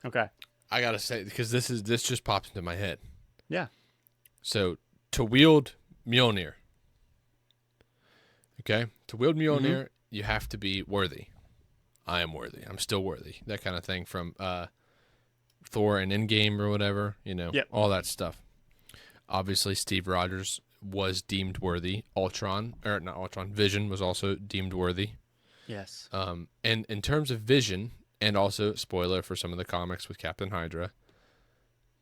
Okay. I got to say, because this just pops into my head. Yeah. So, to wield Mjolnir. Okay? To wield Mjolnir, you have to be worthy. I am worthy. I'm still worthy. That kind of thing from Thor and Endgame or whatever. Yep. All that stuff. Obviously, Steve Rogers was deemed worthy. Vision was also deemed worthy. Yes. And in terms of Vision, and also spoiler for some of the comics with Captain Hydra,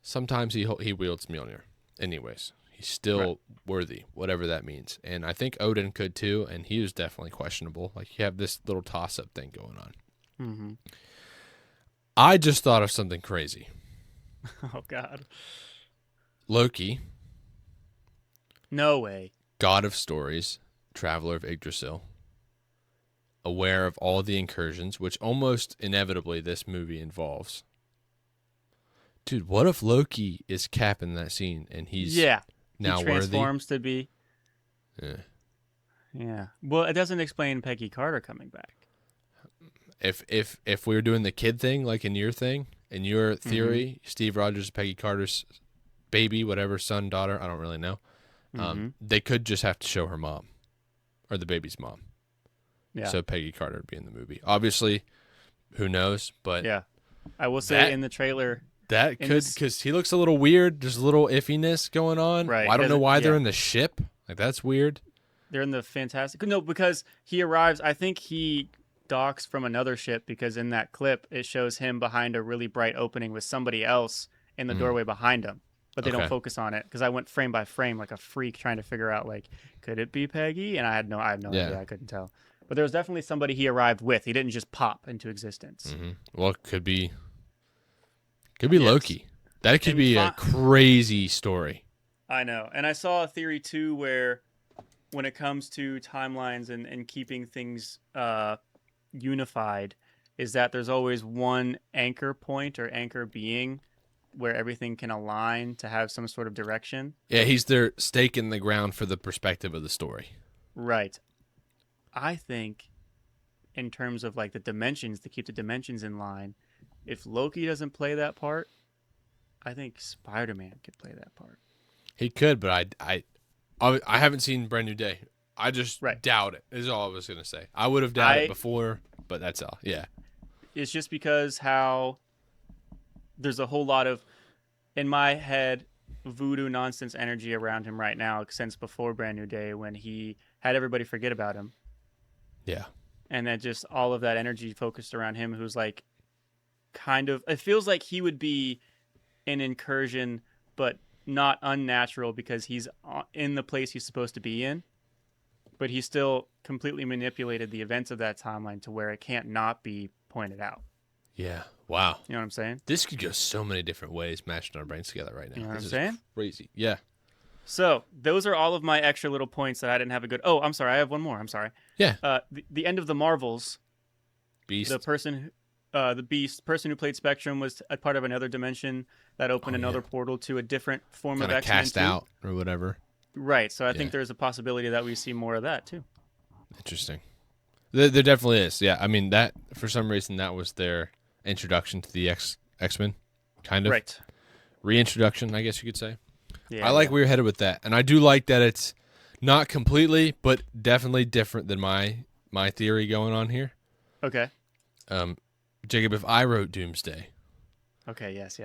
sometimes he wields Mjolnir. Anyways, he's still worthy, whatever that means. And I think Odin could too, and he was definitely questionable. Like you have this little toss-up thing going on. Mm-hmm. I just thought of something crazy. Oh God. Loki. No way. God of stories, traveler of Yggdrasil, aware of all the incursions, which almost inevitably this movie involves. Dude, what if Loki is Cap in that scene and he's now he transforms worthy? To be. Yeah. Yeah. Well, it doesn't explain Peggy Carter coming back. If we were doing the kid thing, like in your thing, in your theory, Steve Rogers, Peggy Carter's baby, whatever, son, daughter, I don't really know. They could just have to show her mom or the baby's mom. Yeah. So Peggy Carter would be in the movie. Obviously, who knows? But yeah, I will say in the trailer that could, because he looks a little weird. There's a little iffiness going on. Right. I don't know why they're in the ship. Like that's weird. They're in the Fantastic. No, because he arrives. I think he docks from another ship because in that clip it shows him behind a really bright opening with somebody else in the doorway behind him. But they don't focus on it because I went frame by frame like a freak trying to figure out like, could it be Peggy? And I had no idea. I couldn't tell. But there was definitely somebody he arrived with. He didn't just pop into existence. Well, it could be Loki. That could be a crazy story. I know. And I saw a theory too where when it comes to timelines and keeping things unified is that there's always one anchor point or anchor being where everything can align to have some sort of direction. Yeah, he's their stake in the ground for the perspective of the story. Right. I think in terms of like the dimensions, to keep the dimensions in line, if Loki doesn't play that part, I think Spider-Man could play that part. He could, but I haven't seen Brand New Day. I just Right. doubt it. Is all I was gonna say. I would have doubted it before, but that's all. Yeah. It's just because how there's a whole lot of, in my head, voodoo nonsense energy around him right now since before Brand New Day when he had everybody forget about him. Yeah. And then just all of that energy focused around him, who's like kind of, it feels like he would be an incursion, but not unnatural because he's in the place he's supposed to be in. But he still completely manipulated the events of that timeline to where it can't not be pointed out. Yeah. Wow. You know what I'm saying? This could go so many different ways, mashing our brains together right now. You know what this I'm saying? Crazy. Yeah. So those are all of my extra little points that I didn't have a good. Oh, I'm sorry. I have one more. I'm sorry. Yeah. The end of the Marvels. Beast. The Beast person who played Spectrum was a part of another dimension that opened another portal to a different form of X-Men. Cast out or whatever. Right. So I think there's a possibility that we see more of that too. Interesting. There definitely is. Yeah. I mean, that for some reason that was their introduction to the X-Men, kind of. Right. Reintroduction, I guess you could say. Yeah, I like where you're headed with that, and I do like that it's not completely, but definitely different than my theory going on here. Okay. Jacob, if I wrote Doomsday. Okay. Yes.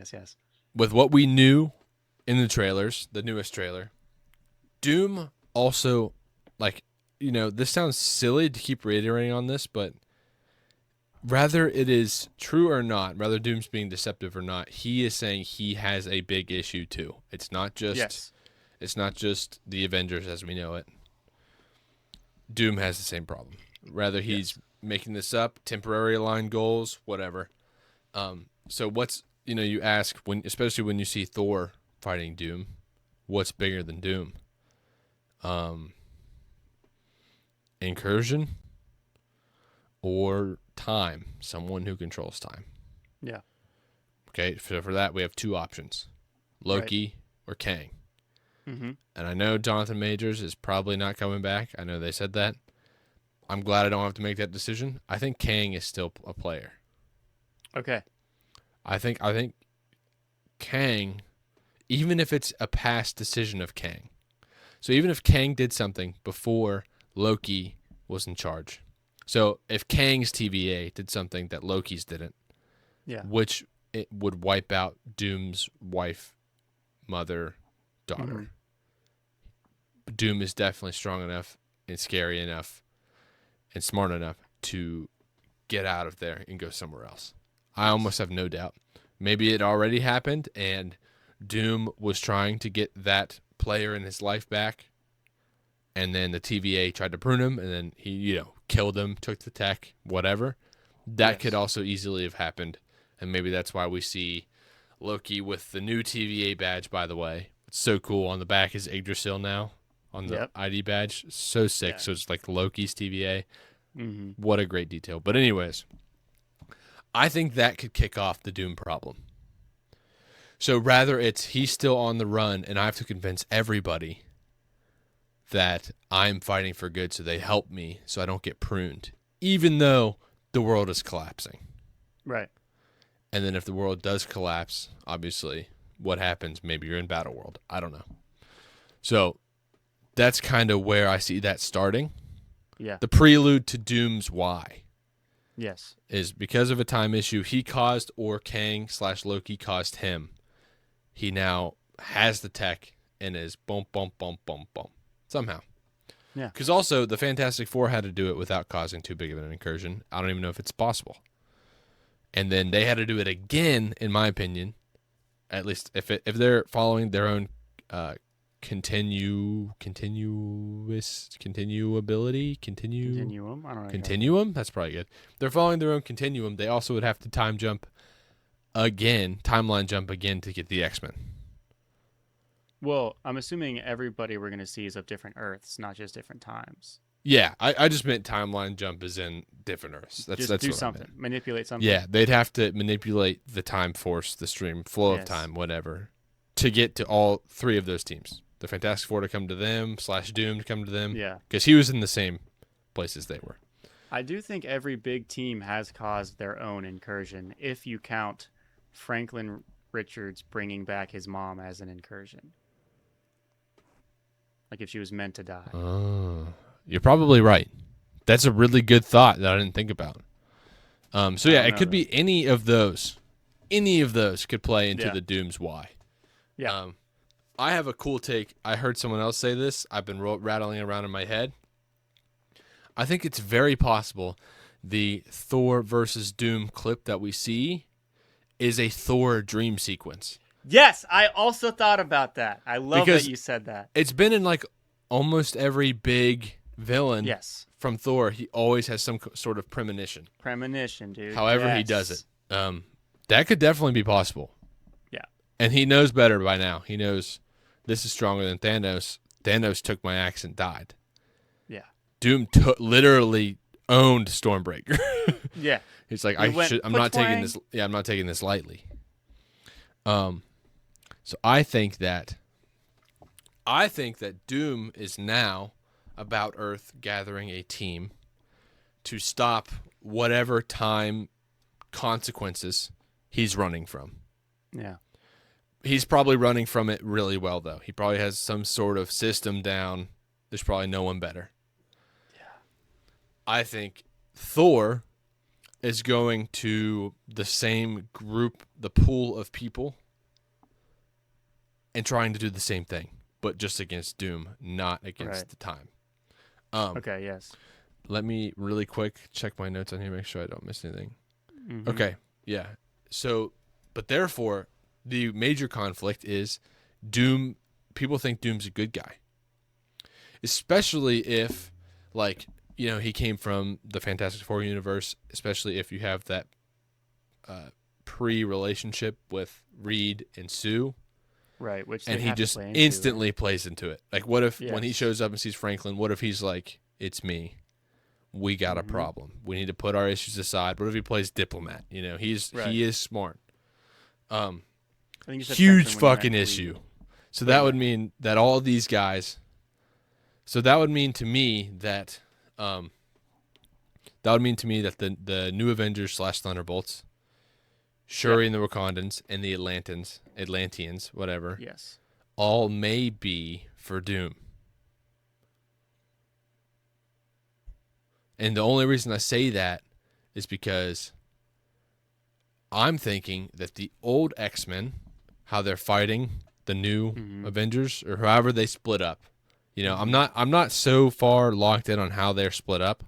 With what we knew in the trailers, the newest trailer, Doom also, like, you know, this sounds silly to keep reiterating on this, but whether it is true or not, whether Doom's being deceptive or not, he is saying he has a big issue too. It's not just It's not just the Avengers as we know it. Doom has the same problem. Rather he's making this up, temporary aligned goals, whatever. So what's, you know, you ask when, especially when you see Thor fighting Doom, what's bigger than Doom? Incursion or time, someone who controls time. Yeah. Okay, so for that we have two options, Loki or Kang. Mm-hmm. And I know Jonathan Majors is probably not coming back. I know they said that. I'm glad I don't have to make that decision. I think Kang is still a player. Okay. I think Kang, even if it's a past decision of Kang. So even if Kang did something before Loki was in charge. So if Kang's TVA did something that Loki's didn't, which it would wipe out Doom's wife, mother, daughter. Mm-hmm. Doom is definitely strong enough and scary enough and smart enough to get out of there and go somewhere else. I almost have no doubt. Maybe it already happened and Doom was trying to get that player in his life back, and then the TVA tried to prune him, and then he, you know, killed him, took the tech, whatever. That could also easily have happened, and maybe that's why we see Loki with the new TVA badge, by the way. It's so cool. On the back is Yggdrasil now on the ID badge. So sick. Yeah. So it's like Loki's TVA. Mm-hmm. What a great detail. But anyways, I think that could kick off the Doom problem. So rather it's he's still on the run, and I have to convince everybody that I'm fighting for good so they help me so I don't get pruned, even though the world is collapsing. Right. And then if the world does collapse, obviously, what happens? Maybe you're in Battle World. I don't know. So that's kind of where I see that starting. Yeah. The prelude to Doom's why. Yes. Is because of a time issue he caused, or Kang/Loki caused him. He now has the tech and is boom, boom, boom, boom, boom. Somehow. Yeah. Because also the Fantastic Four had to do it without causing too big of an incursion. I don't even know if it's possible. And then they had to do it again, in my opinion. At least if they're following their own continuum. I don't know. Continuum. That's probably good. They're following their own continuum. They also would have to timeline jump again to get the X-Men. Well, I'm assuming everybody we're going to see is of different Earths, not just different times. Yeah, I just meant timeline jump is in different Earths. That's do something, manipulate something. Yeah, they'd have to manipulate the time force, the stream, flow of time, whatever, to get to all three of those teams. The Fantastic Four to come to them, / Doom to come to them. Yeah, because he was in the same places they were. I do think every big team has caused their own incursion, if you count Franklin Richards bringing back his mom as an incursion. Like if she was meant to die. Oh, you're probably right. That's a really good thought that I didn't think about. So yeah, it could be any of those. Any of those could play into the Doom's why. Yeah. I have a cool take. I heard someone else say this. I've been rattling around in my head. I think it's very possible the Thor versus Doom clip that we see is a Thor dream sequence. Yes, I also thought about that. I love that you said that. It's been in like almost every big villain from Thor. He always has some sort of premonition. Premonition, dude. However he does it. That could definitely be possible. Yeah. And he knows better by now. He knows this is stronger than Thanos. Thanos took my axe and died. Yeah. Doom literally owned Stormbreaker. Yeah. He's like, I'm not taking this. Yeah, I'm not taking this lightly. So I think that Doom is now about Earth gathering a team to stop whatever time consequences he's running from. Yeah. He's probably running from it really well, though. He probably has some sort of system down. There's probably no one better. Yeah. I think Thor is going to the same group, the pool of people, and trying to do the same thing, but just against Doom, not against the time. Okay, yes. Let me really quick check my notes on here, make sure I don't miss anything. Mm-hmm. Okay, yeah. So, but therefore, the major conflict is Doom. People think Doom's a good guy, especially if, like, you know, he came from the Fantastic Four universe, especially if you have that pre-relationship with Reed and Sue. Right, and he just instantly plays into it. Like, what if when he shows up and sees Franklin, what if he's like, it's me. We got a problem. We need to put our issues aside. What if he plays diplomat? You know, he is smart. Huge fucking issue. So that would mean that all these guys. So that would mean to me that the new Avengers / Thunderbolts, Shuri and the Wakandans and the Atlanteans, whatever. Yes. All may be for Doom. And the only reason I say that is because I'm thinking that the old X-Men, how they're fighting the new Avengers, or however they split up. You know, I'm not so far locked in on how they're split up.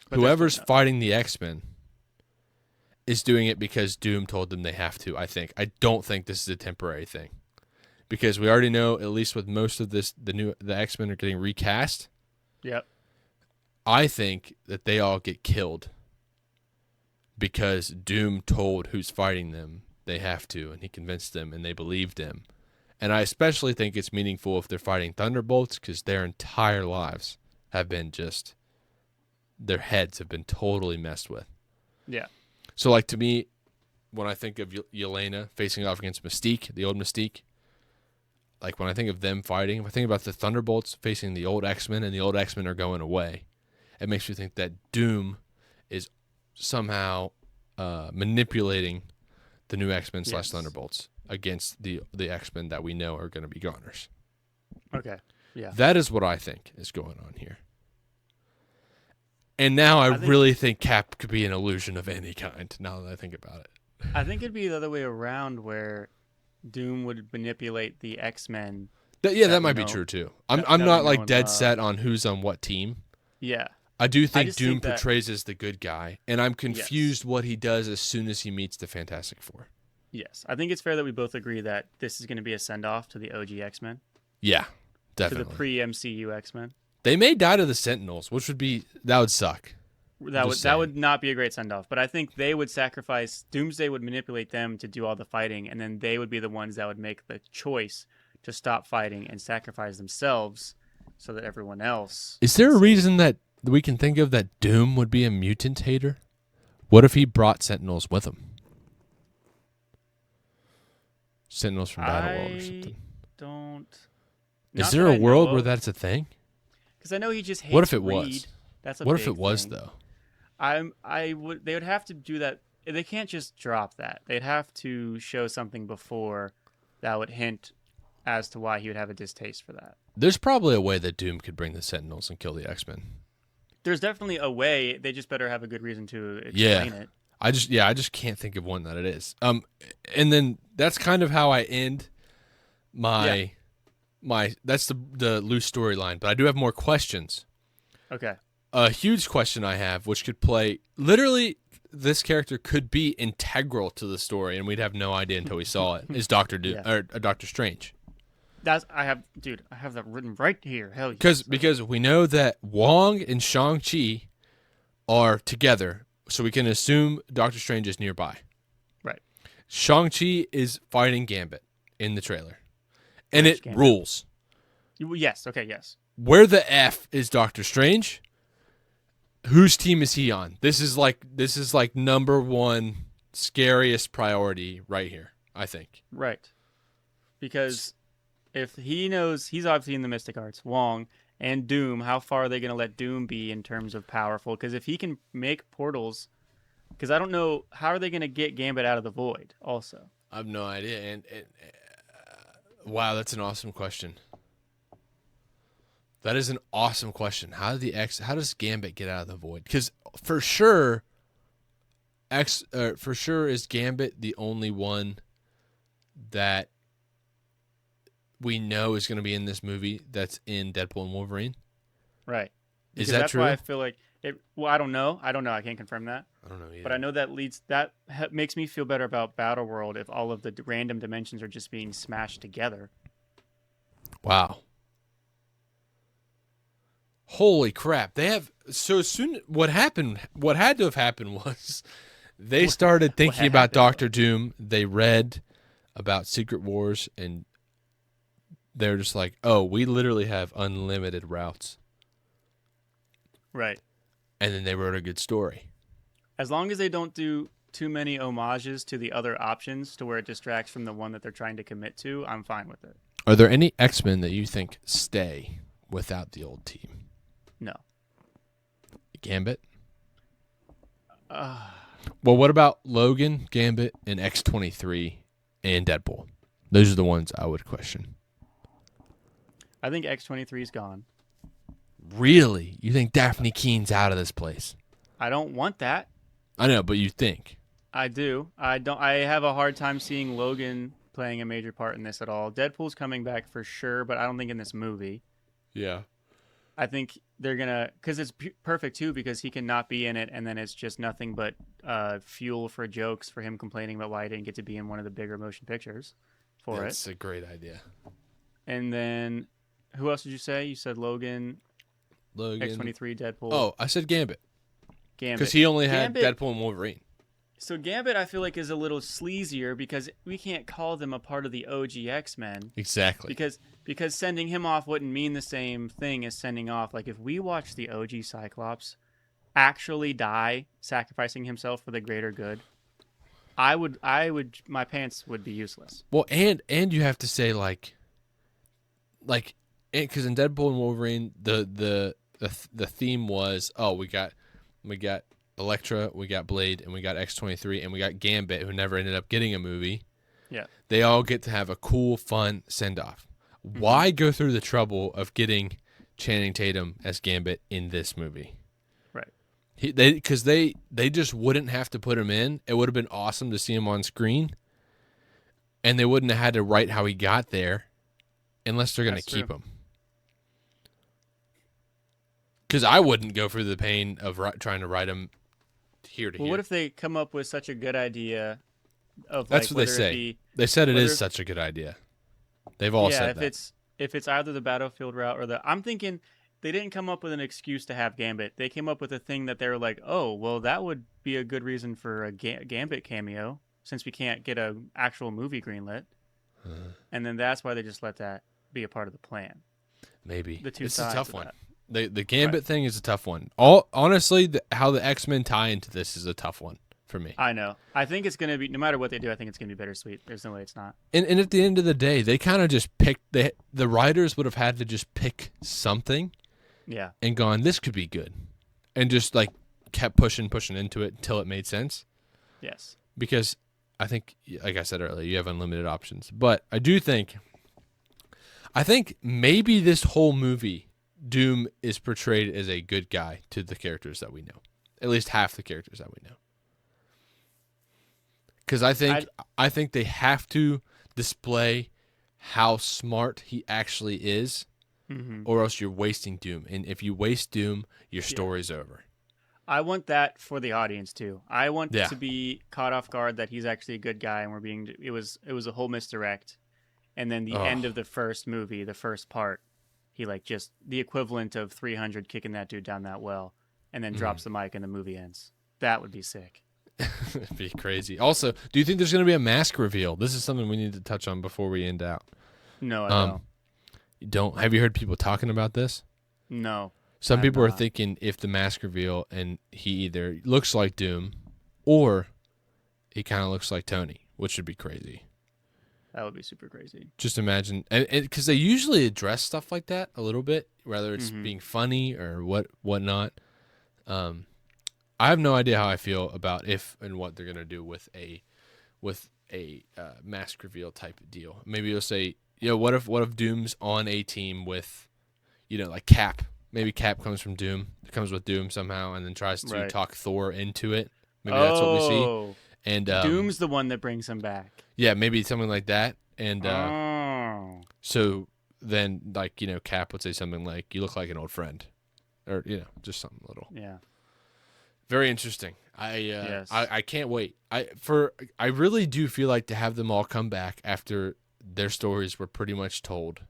But whoever's fighting the X-Men is doing it because Doom told them they have to, I think. I don't think this is a temporary thing. Because we already know, at least with most of this, the X-Men are getting recast. Yep. I think that they all get killed because Doom told who's fighting them they have to, and he convinced them, and they believed him. And I especially think it's meaningful if they're fighting Thunderbolts because their entire lives have been just, their heads have been totally messed with. Yeah. So, like, to me, when I think of Yelena facing off against Mystique, the old Mystique, like, when I think of them fighting, if I think about the Thunderbolts facing the old X-Men and the old X-Men are going away, it makes me think that Doom is somehow manipulating the new X-Men / Thunderbolts against the X-Men that we know are going to be goners. Okay, yeah. That is what I think is going on here. And now I really think Cap could be an illusion of any kind, now that I think about it. I think it'd be the other way around, where Doom would manipulate the X-Men. That might be true, too. I'm not, like, dead set on who's on what team. Yeah. I do think Doom portrays as the good guy, and I'm confused what he does as soon as he meets the Fantastic Four. Yes. I think it's fair that we both agree that this is going to be a send-off to the OG X-Men. Yeah, definitely. To the pre-MCU X-Men. They may die to the Sentinels, which that would suck. That would not be a great send-off, but I think they would sacrifice, Doomsday would manipulate them to do all the fighting, and then they would be the ones that would make the choice to stop fighting and sacrifice themselves so that everyone else... Is there a reason that we can think of that Doom would be a mutant hater? What if he brought Sentinels with him? Sentinels from Battleworld or something. Is there a world where that's a thing? Because I know he just hates What if it Reed. was? That's a What if big it was thing. though? They would have to do that. They can't just drop that. They'd have to show something before that would hint as to why he would have a distaste for that. There's probably a way that Doom could bring the Sentinels and kill the X-Men. There's definitely a way. They just better have a good reason to Yeah. explain it. I just can't think of one that it is. And then that's kind of how I end my that's the loose storyline, but I do have more questions. Okay. A huge question I have, which could play literally this character could be integral to the story and we'd have no idea until we saw it, is Doctor Strange. I have that written right here. Hell yeah. Because we know that Wong and Shang-Chi are together, so we can assume Doctor Strange is nearby. Right. Shang-Chi is fighting Gambit in the trailer. And it Gambit? rules. Yes. Okay. Yes. Where the F is Doctor Strange? Whose team is he on? This is like number one scariest priority right here, I think. Right. Because if he knows, he's obviously in the Mystic Arts, Wong and Doom, how far are they going to let Doom be in terms of powerful? Because if he can make portals, because I don't know, how are they going to get Gambit out of the void also? I have no idea. And wow, that's an awesome question. That is an awesome question. How does Gambit get out of the void? Because for sure is Gambit the only one that we know is going to be in this movie that's in Deadpool and Wolverine. Right. Because Is that that's true? why I feel like it. Well, I don't know. I can't confirm that. I don't know either. But I know that makes me feel better about Battle World if all of the random dimensions are just being smashed together. Wow. Holy crap. They have so soon what had to have happened was they started thinking about Doctor Doom. They read about Secret Wars and they're just like, "Oh, we literally have unlimited routes." Right. And then they wrote a good story. As long as they don't do too many homages to the other options to where it distracts from the one that they're trying to commit to, I'm fine with it. Are there any X-Men that you think stay without the old team? No. Gambit? Well, what about Logan, Gambit, and X-23 and Deadpool? Those are the ones I would question. I think X-23 is gone. Really? You think Daphne Keene's out of this place? I don't want that. I know, but you think. I do. I have a hard time seeing Logan playing a major part in this at all. Deadpool's coming back for sure, but I don't think in this movie. Yeah. I think they're gonna, because it's perfect too, because he can not be in it, and then it's just nothing but fuel for jokes for him complaining about why he didn't get to be in one of the bigger motion pictures for it. That's a great idea. And then, who else did you say? You said Logan, X-23, Deadpool. Oh, I said Gambit. Gambit. Because he only had Deadpool and Wolverine. So Gambit, I feel like, is a little sleazier because we can't call them a part of the OG X-Men. Exactly. Because sending him off wouldn't mean the same thing as sending off. Like, if we watch the OG Cyclops actually die, sacrificing himself for the greater good, my pants would be useless. Well, and you have to say, like, because in Deadpool and Wolverine, the theme was, oh, we got Elektra, we got Blade, and we got X-23, and we got Gambit, who never ended up getting a movie. Yeah. They all get to have a cool, fun send-off. Mm-hmm. Why go through the trouble of getting Channing Tatum as Gambit in this movie? Right. Because they just wouldn't have to put him in. It would have been awesome to see him on screen, and they wouldn't have had to write how he got there unless they're going to keep him. Because I wouldn't go through the pain of trying to write him here to here. Well, what if they come up with such a good idea of That's like, what they say. They said it is such a good idea. They've all said that. If it's either the battlefield route or I'm thinking they didn't come up with an excuse to have Gambit. They came up with a thing that they were like, oh, well, that would be a good reason for a Gambit cameo since we can't get an actual movie greenlit. And then that's why they just let that be a part of the plan. Maybe. The two it's sides a tough of one. that. The Gambit thing is a tough one. Honestly, how the X-Men tie into this is a tough one for me. I know. I think it's going to be, no matter what they do, I think it's going to be bittersweet. There's no way it's not. And at the end of the day, they kind of just picked, the writers would have had to just pick something. Yeah. And gone, this could be good. and just like kept pushing into it until it made sense. Yes. Because I think, like I said earlier, you have unlimited options. But I do think, maybe this whole movie, Doom is portrayed as a good guy to the characters that we know. At least half the characters that we know. Because I think they have to display how smart he actually is, or else you're wasting Doom. And if you waste Doom, your story's over. I want that for the audience too. I want to be caught off guard that he's actually a good guy, and it was a whole misdirect. And then the end of the first movie, the first part, he like just the equivalent of 300 kicking that dude down that well, and then drops the mic and the movie ends. That would be sick. It'd be crazy. Also, do you think there's going to be a mask reveal? This is something we need to touch on before we end out. No, I don't. You don't? Have you heard people talking about this? No. Some people are thinking if the mask reveal and he either looks like Doom or he kind of looks like Tony, which would be crazy. That would be super crazy. Just imagine, and because they usually address stuff like that a little bit, whether it's being funny or whatnot. I have no idea how I feel about if and what they're gonna do with a mask reveal type of deal. Maybe you'll say, what if Doom's on a team with, like Cap. Maybe Cap comes with Doom somehow, and then tries to talk Thor into it. Maybe that's what we see. And Doom's the one that brings him back. Yeah, maybe something like that. And so then, like, Cap would say something like, "You look like an old friend," or just something little. Yeah. Very interesting. I can't wait. I really do feel like to have them all come back after their stories were pretty much told.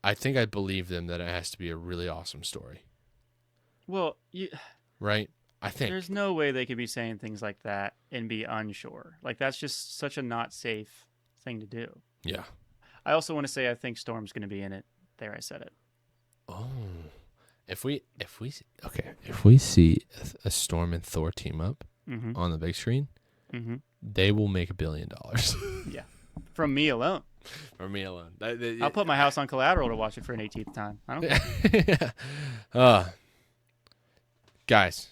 I think I believe them that it has to be a really awesome story. Well, right? I think there's no way they could be saying things like that and be unsure. Like, that's just such a not safe thing to do. Yeah. I also want to say I think Storm's going to be in it. There, I said it. Oh, if we see a Storm and Thor team up on the big screen, they will make $1 billion. Yeah, from me alone. For me alone. I'll put my house on collateral to watch it for an 18th time. I don't care. Guys,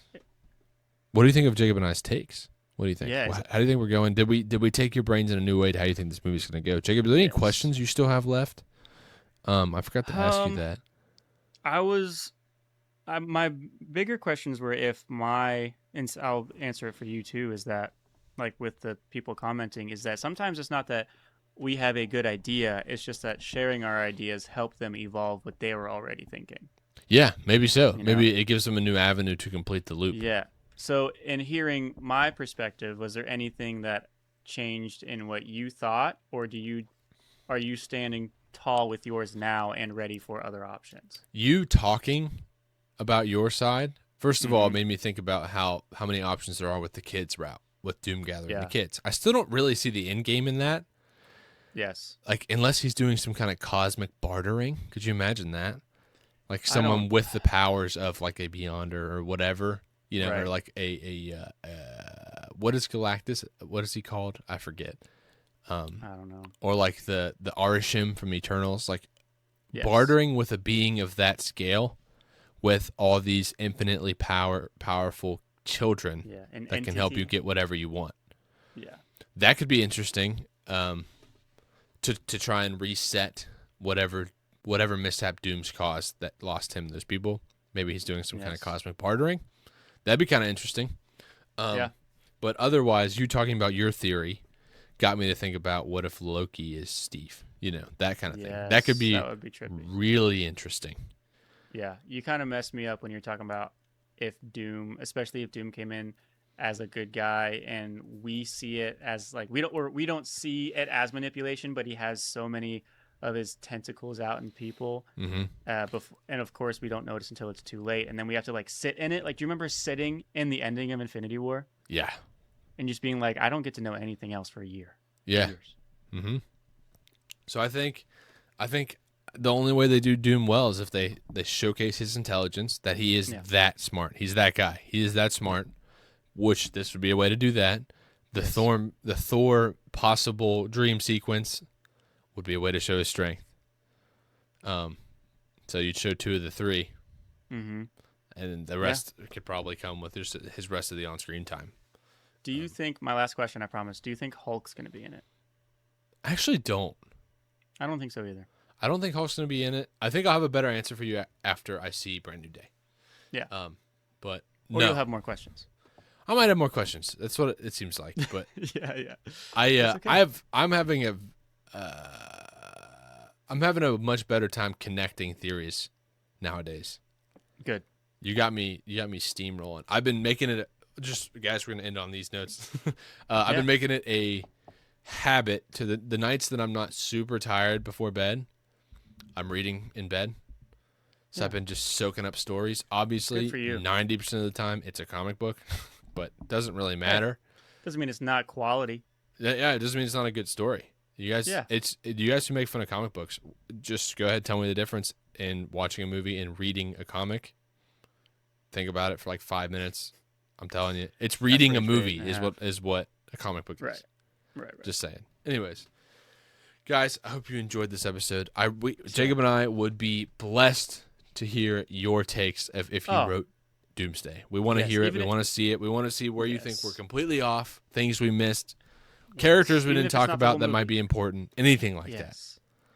what do you think of Jacob and I's takes? What do you think? Yeah, how do you think we're going? Did we take your brains in a new way to how you think this movie's going to go? Jacob, are there any questions you still have left? I forgot to ask you that. My bigger questions were and I'll answer it for you too, is that, like with the people commenting, is that sometimes it's not that we have a good idea, it's just that sharing our ideas help them evolve what they were already thinking. Yeah, maybe so. Maybe it gives them a new avenue to complete the loop. Yeah. So in hearing my perspective, was there anything that changed in what you thought, or are you standing tall with yours now and ready for other options? You talking about your side, first of all, it made me think about how many options there are with the kids route, with Doom gathering the kids. I still don't really see the end game in that. Yes. Like, unless he's doing some kind of cosmic bartering. Could you imagine that? Like someone with the powers of like a Beyonder or whatever, or like a what is Galactus? What is he called? I forget. I don't know. Or like the Arishim from Eternals, like bartering with a being of that scale with all these infinitely powerful children that can help you get whatever you want. Yeah. That could be interesting. To try and reset whatever mishap Doom's caused that lost him those people. Maybe he's doing some kind of cosmic bartering. That'd be kind of interesting. But otherwise, you talking about your theory got me to think about, what if Loki is Steve? That kind of thing. That could be really interesting. Yeah, you kind of messed me up when you're talking about especially if Doom came in as a good guy, and we see it as like we don't see it as manipulation, but he has so many of his tentacles out in people, and of course we don't notice until it's too late, and then we have to like sit in it. Like, do you remember sitting in the ending of Infinity War? Yeah, and just being like, I don't get to know anything else for a year. Yeah. Years. So I think the only way they do Doom well is if they showcase his intelligence, that he is that smart. He's that guy. He is that smart. Which this would be a way to do that. The Thor possible dream sequence would be a way to show his strength. So you'd show 2 of the 3, and and the rest could probably come with just his rest of the on-screen time. Do you think, my last question, I promise, do you think Hulk's going to be in it? I actually don't. I don't think so either. I don't think Hulk's going to be in it. I think I'll have a better answer for you after I see Brand New Day. Yeah. But or you'll have more questions. I might have more questions. That's what it seems like. But yeah. I'm having a much better time connecting theories nowadays. Good. You got me steamrolling. I've been making it just guys, we're gonna end on these notes. I've been making it a habit to the nights that I'm not super tired before bed. I'm reading in bed. So I've been just soaking up stories. Obviously, 90% of the time it's a comic book, but it doesn't really matter. Doesn't mean it's not quality. Yeah, it doesn't mean it's not a good story. You guys, you guys who make fun of comic books, just go ahead and tell me the difference in watching a movie and reading a comic. Think about it for like 5 minutes. I'm telling you, it's reading a movie is what a comic book is. Right. Just saying. Anyways, guys, I hope you enjoyed this episode. Jacob and I would be blessed to hear your takes if you wrote Doomsday. We want to hear it. We want to see it. We want to see where you think we're completely off, things we missed, characters we didn't talk about that might be important, anything like that.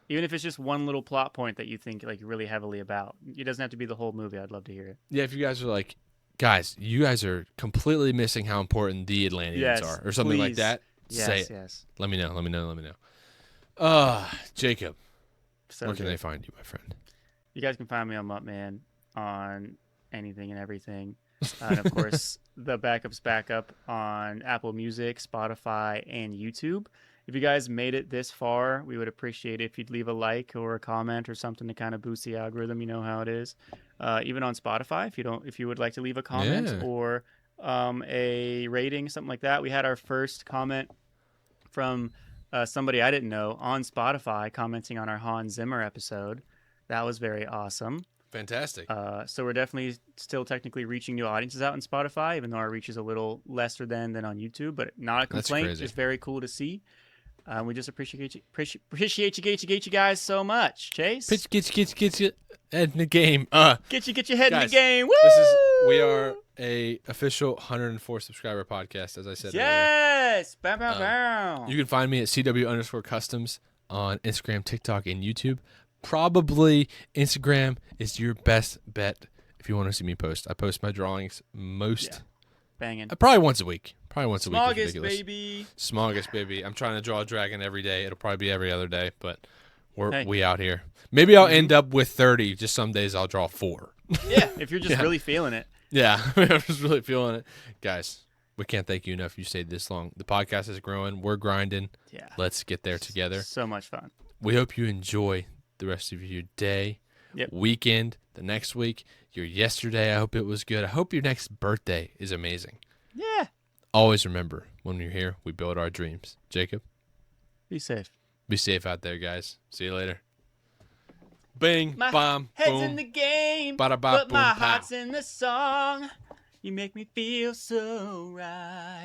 Even if it's just one little plot point that you think like really heavily about. It doesn't have to be the whole movie. I'd love to hear it. Yeah, if you guys are like, guys, you guys are completely missing how important the Atlanteans are or something like that, say it. Yes. Let me know. Jacob, where can they find you, my friend? You guys can find me on Muttman on anything and everything. And of course, the backup's backup on Apple Music, Spotify, and YouTube. If you guys made it this far, we would appreciate it if you'd leave a like or a comment or something to kind of boost the algorithm. You know how it is. Even on Spotify, if you would like to leave a comment or a rating, something like that. We had our first comment from somebody I didn't know on Spotify commenting on our Hans Zimmer episode. That was very awesome. Fantastic. So we're definitely still technically reaching new audiences out on Spotify, even though our reach is a little lesser than on YouTube, but not a complaint. Just very cool to see. We just appreciate you guys so much. Chase? Get you head in the game. Get your head in the game. Woo! We are a official 104 subscriber podcast, as I said earlier. Yes! Bow, bow, bow. You can find me at CW_customs on Instagram, TikTok, and YouTube. Probably Instagram is your best bet if you want to see me post. I post my drawings banging. Probably once a week. Smogus, baby. Smogus, baby. I'm trying to draw a dragon every day. It'll probably be every other day, but we out here. Maybe I'll end up with 30. Just some days I'll draw 4. Yeah, if you're just really feeling it. Yeah, I'm just really feeling it. Guys, we can't thank you enough. You stayed this long. The podcast is growing. We're grinding. Yeah. Let's get there together. So much fun. We hope you enjoy the rest of your day, weekend, the next week, your yesterday. I hope it was good. I hope your next birthday is amazing. Yeah. Always remember, when we're here, we build our dreams. Jacob? Be safe. Be safe out there, guys. See you later. Bing, my bam, head's boom. in the game, Bada, but boom, my pow. heart's in the song. You make me feel so right.